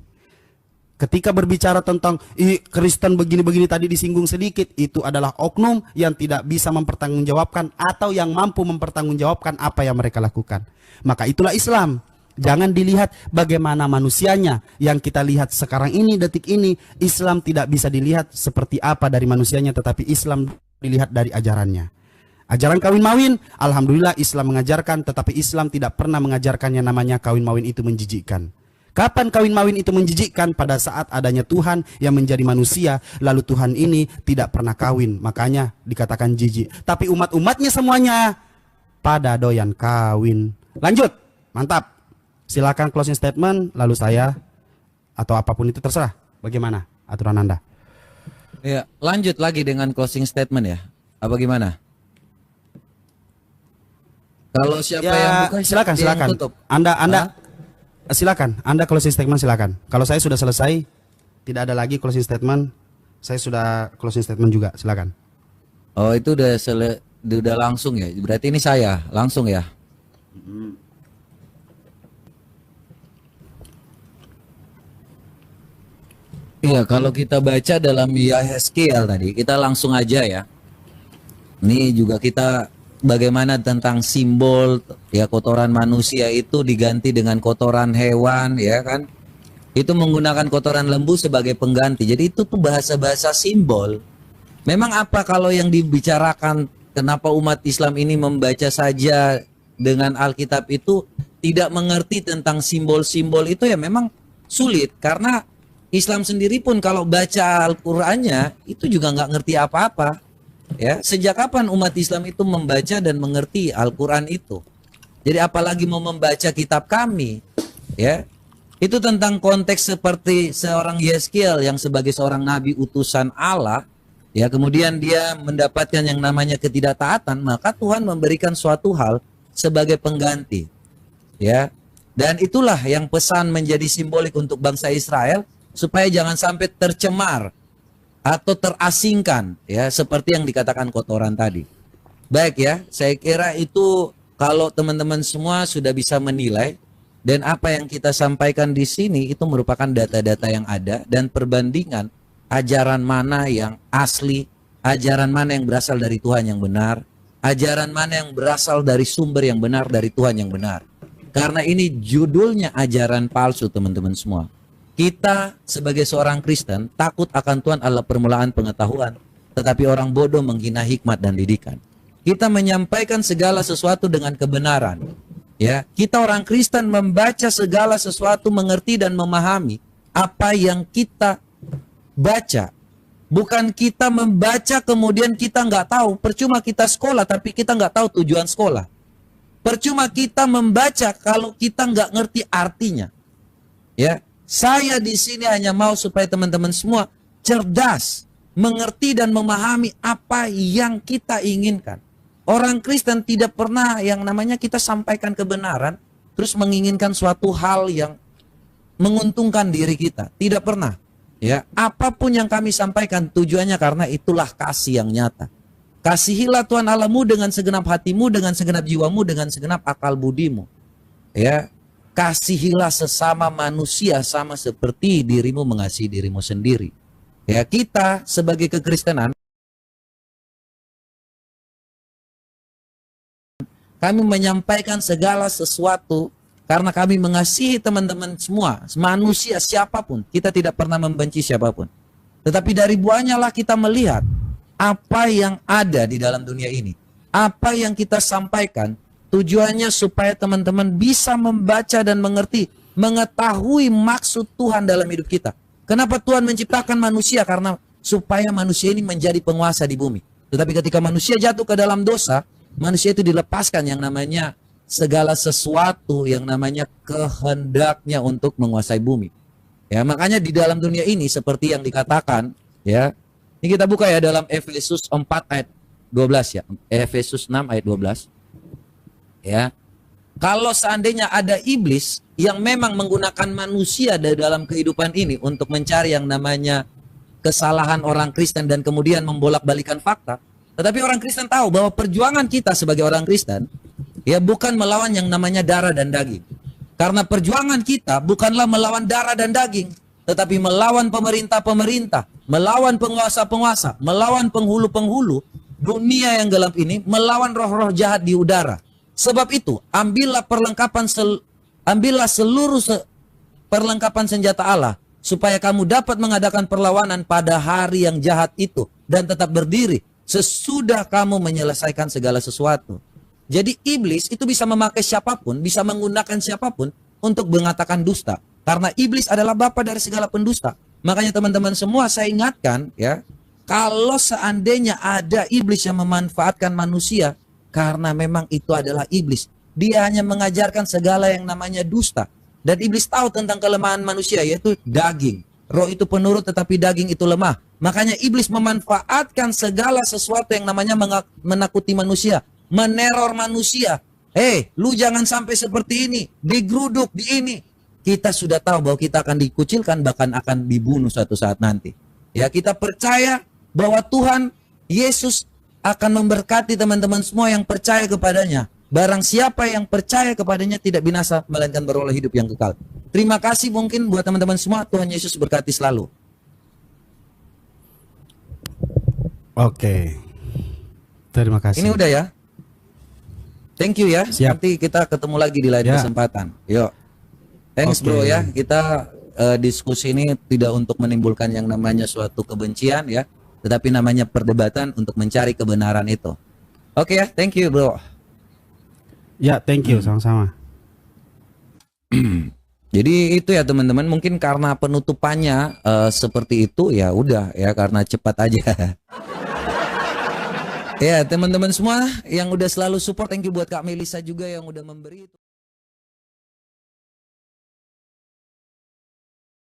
A: Ketika berbicara tentang Kristen begini-begini tadi disinggung sedikit, itu adalah oknum yang tidak bisa mempertanggungjawabkan atau yang mampu mempertanggungjawabkan apa yang mereka lakukan. Maka itulah Islam. Jangan dilihat bagaimana manusianya. Yang kita lihat sekarang ini, detik ini, Islam tidak bisa dilihat seperti apa dari manusianya, tetapi Islam dilihat dari ajarannya. Ajaran kawin mawin, alhamdulillah Islam mengajarkan, tetapi Islam tidak pernah mengajarkan yang namanya kawin mawin itu menjijikkan. Kapan kawin mawin itu menjijikkan? Pada saat adanya Tuhan yang menjadi manusia, lalu Tuhan ini tidak pernah kawin, makanya dikatakan jijik. Tapi umat-umatnya semuanya pada doyan kawin. Lanjut, mantap. Silakan closing statement, lalu saya atau apapun itu terserah. Bagaimana aturan Anda?
D: Ya, lanjut lagi dengan closing statement ya. Apa gimana? Kalau siapa yang buka,
A: silakan.
D: yang tutup.
A: Anda silakan. Anda closing statement silakan. Kalau saya sudah selesai, tidak ada lagi closing statement. Saya sudah closing statement juga. Silakan.
D: Oh, itu udah langsung ya. Berarti ini saya langsung ya. Iya, kalau kita baca dalam Yehezkiel tadi, kita langsung aja ya. Ini juga kita bagaimana tentang simbol ya, kotoran manusia itu diganti dengan kotoran hewan ya kan. Itu menggunakan kotoran lembu sebagai pengganti. Jadi itu tuh bahasa-bahasa simbol. Memang apa kalau yang dibicarakan, kenapa umat Islam ini membaca saja dengan Alkitab itu tidak mengerti tentang simbol-simbol itu ya memang sulit. Karena Islam sendiri pun kalau baca Al-Qur'annya itu juga nggak ngerti apa-apa. Ya, sejak kapan umat Islam itu membaca dan mengerti Al-Qur'an itu? Jadi apalagi mau membaca kitab kami, ya. Itu tentang konteks seperti seorang Yehezkiel yang sebagai seorang nabi utusan Allah, ya, kemudian dia mendapatkan yang namanya ketidaktaatan, maka Tuhan memberikan suatu hal sebagai pengganti. Ya. Dan itulah yang pesan menjadi simbolik untuk bangsa Israel supaya jangan sampai tercemar atau terasingkan ya seperti yang dikatakan kotoran tadi. Baik ya, saya kira itu kalau teman-teman semua sudah bisa menilai dan apa yang kita sampaikan di sini itu merupakan data-data yang ada dan perbandingan ajaran mana yang asli, ajaran mana yang berasal dari Tuhan yang benar, ajaran mana yang berasal dari sumber yang benar dari Tuhan yang benar. Karena ini judulnya ajaran palsu, teman-teman semua. Kita sebagai seorang Kristen takut akan Tuhan adalah permulaan pengetahuan, tetapi orang bodoh menghina hikmat dan didikan. Kita menyampaikan segala sesuatu dengan kebenaran. Ya, kita orang Kristen membaca segala sesuatu, mengerti dan memahami apa yang kita baca. Bukan kita membaca kemudian kita nggak tahu. Percuma kita sekolah tapi kita nggak tahu tujuan sekolah. Percuma kita membaca kalau kita nggak ngerti artinya. Ya, saya di sini hanya mau supaya teman-teman semua cerdas, mengerti dan memahami apa yang kita inginkan. Orang Kristen tidak pernah yang namanya kita sampaikan kebenaran, terus menginginkan suatu hal yang menguntungkan diri kita. Tidak pernah. Ya, apapun yang kami sampaikan tujuannya karena itulah kasih yang nyata. Kasihilah Tuhan Allahmu dengan segenap hatimu, dengan segenap jiwamu, dengan segenap akal budimu. Ya, kasihilah sesama manusia sama seperti dirimu mengasihi dirimu sendiri. Ya, kita sebagai kekristenan, kami menyampaikan segala sesuatu karena kami mengasihi teman-teman semua, manusia siapapun. Kita tidak pernah membenci siapapun. Tetapi dari buahnya lah kita melihat apa yang ada di dalam dunia ini. Apa yang kita sampaikan tujuannya supaya teman-teman bisa membaca dan mengerti, mengetahui maksud Tuhan dalam hidup kita. Kenapa Tuhan menciptakan manusia? Karena supaya manusia ini menjadi penguasa di bumi. Tetapi ketika manusia jatuh ke dalam dosa, manusia itu dilepaskan yang namanya segala sesuatu yang namanya kehendaknya untuk menguasai bumi. Ya, makanya di dalam dunia ini seperti yang dikatakan, ya. Ini kita buka ya dalam Efesus 4 ayat 12 ya. Efesus 6 ayat 12. Ya. Kalau seandainya ada iblis yang memang menggunakan manusia di dalam kehidupan ini untuk mencari yang namanya kesalahan orang Kristen dan kemudian membolak-balikan fakta, tetapi orang Kristen tahu bahwa perjuangan kita sebagai orang Kristen ya bukan melawan yang namanya darah dan daging. Karena perjuangan kita bukanlah melawan darah dan daging, tetapi melawan pemerintah-pemerintah, melawan penguasa-penguasa, melawan penghulu-penghulu dunia yang gelap ini, melawan roh-roh jahat di udara. Sebab itu, ambillah seluruh perlengkapan senjata Allah supaya kamu dapat mengadakan perlawanan pada hari yang jahat itu dan tetap berdiri sesudah kamu menyelesaikan segala sesuatu. Jadi iblis itu bisa memakai siapapun, bisa menggunakan siapapun untuk mengatakan dusta. Karena iblis adalah bapa dari segala pendusta. Makanya teman-teman semua saya ingatkan ya, kalau seandainya ada iblis yang memanfaatkan manusia, karena memang itu adalah iblis. Dia hanya mengajarkan segala yang namanya dusta. Dan iblis tahu tentang kelemahan manusia, yaitu daging. Roh itu penurut tetapi daging itu lemah. Makanya iblis memanfaatkan segala sesuatu yang namanya menakuti manusia, meneror manusia. Lu jangan sampai seperti ini, digeruduk, di ini. Kita sudah tahu bahwa kita akan dikucilkan, bahkan akan dibunuh suatu saat nanti. Ya, kita percaya bahwa Tuhan Yesus akan memberkati teman-teman semua yang percaya kepadanya. Barang siapa yang percaya kepadanya tidak binasa, melainkan beroleh hidup yang kekal. Terima kasih mungkin buat teman-teman semua. Tuhan Yesus berkati selalu.
A: Oke. Terima kasih.
D: Ini udah ya. Thank you ya.
A: Siap.
D: Nanti kita ketemu lagi di lain kesempatan. Yuk. Thanks bro ya. Kita diskusi ini tidak untuk menimbulkan yang namanya suatu kebencian ya, tetapi namanya perdebatan untuk mencari kebenaran itu. Oke ya. Thank you bro.
A: Ya, thank you, sama-sama.
D: Jadi itu ya teman-teman, mungkin karena penutupannya seperti itu ya udah ya, karena cepat aja. Ya teman-teman semua yang udah selalu support, thank you buat Kak Melisa juga yang udah memberi itu.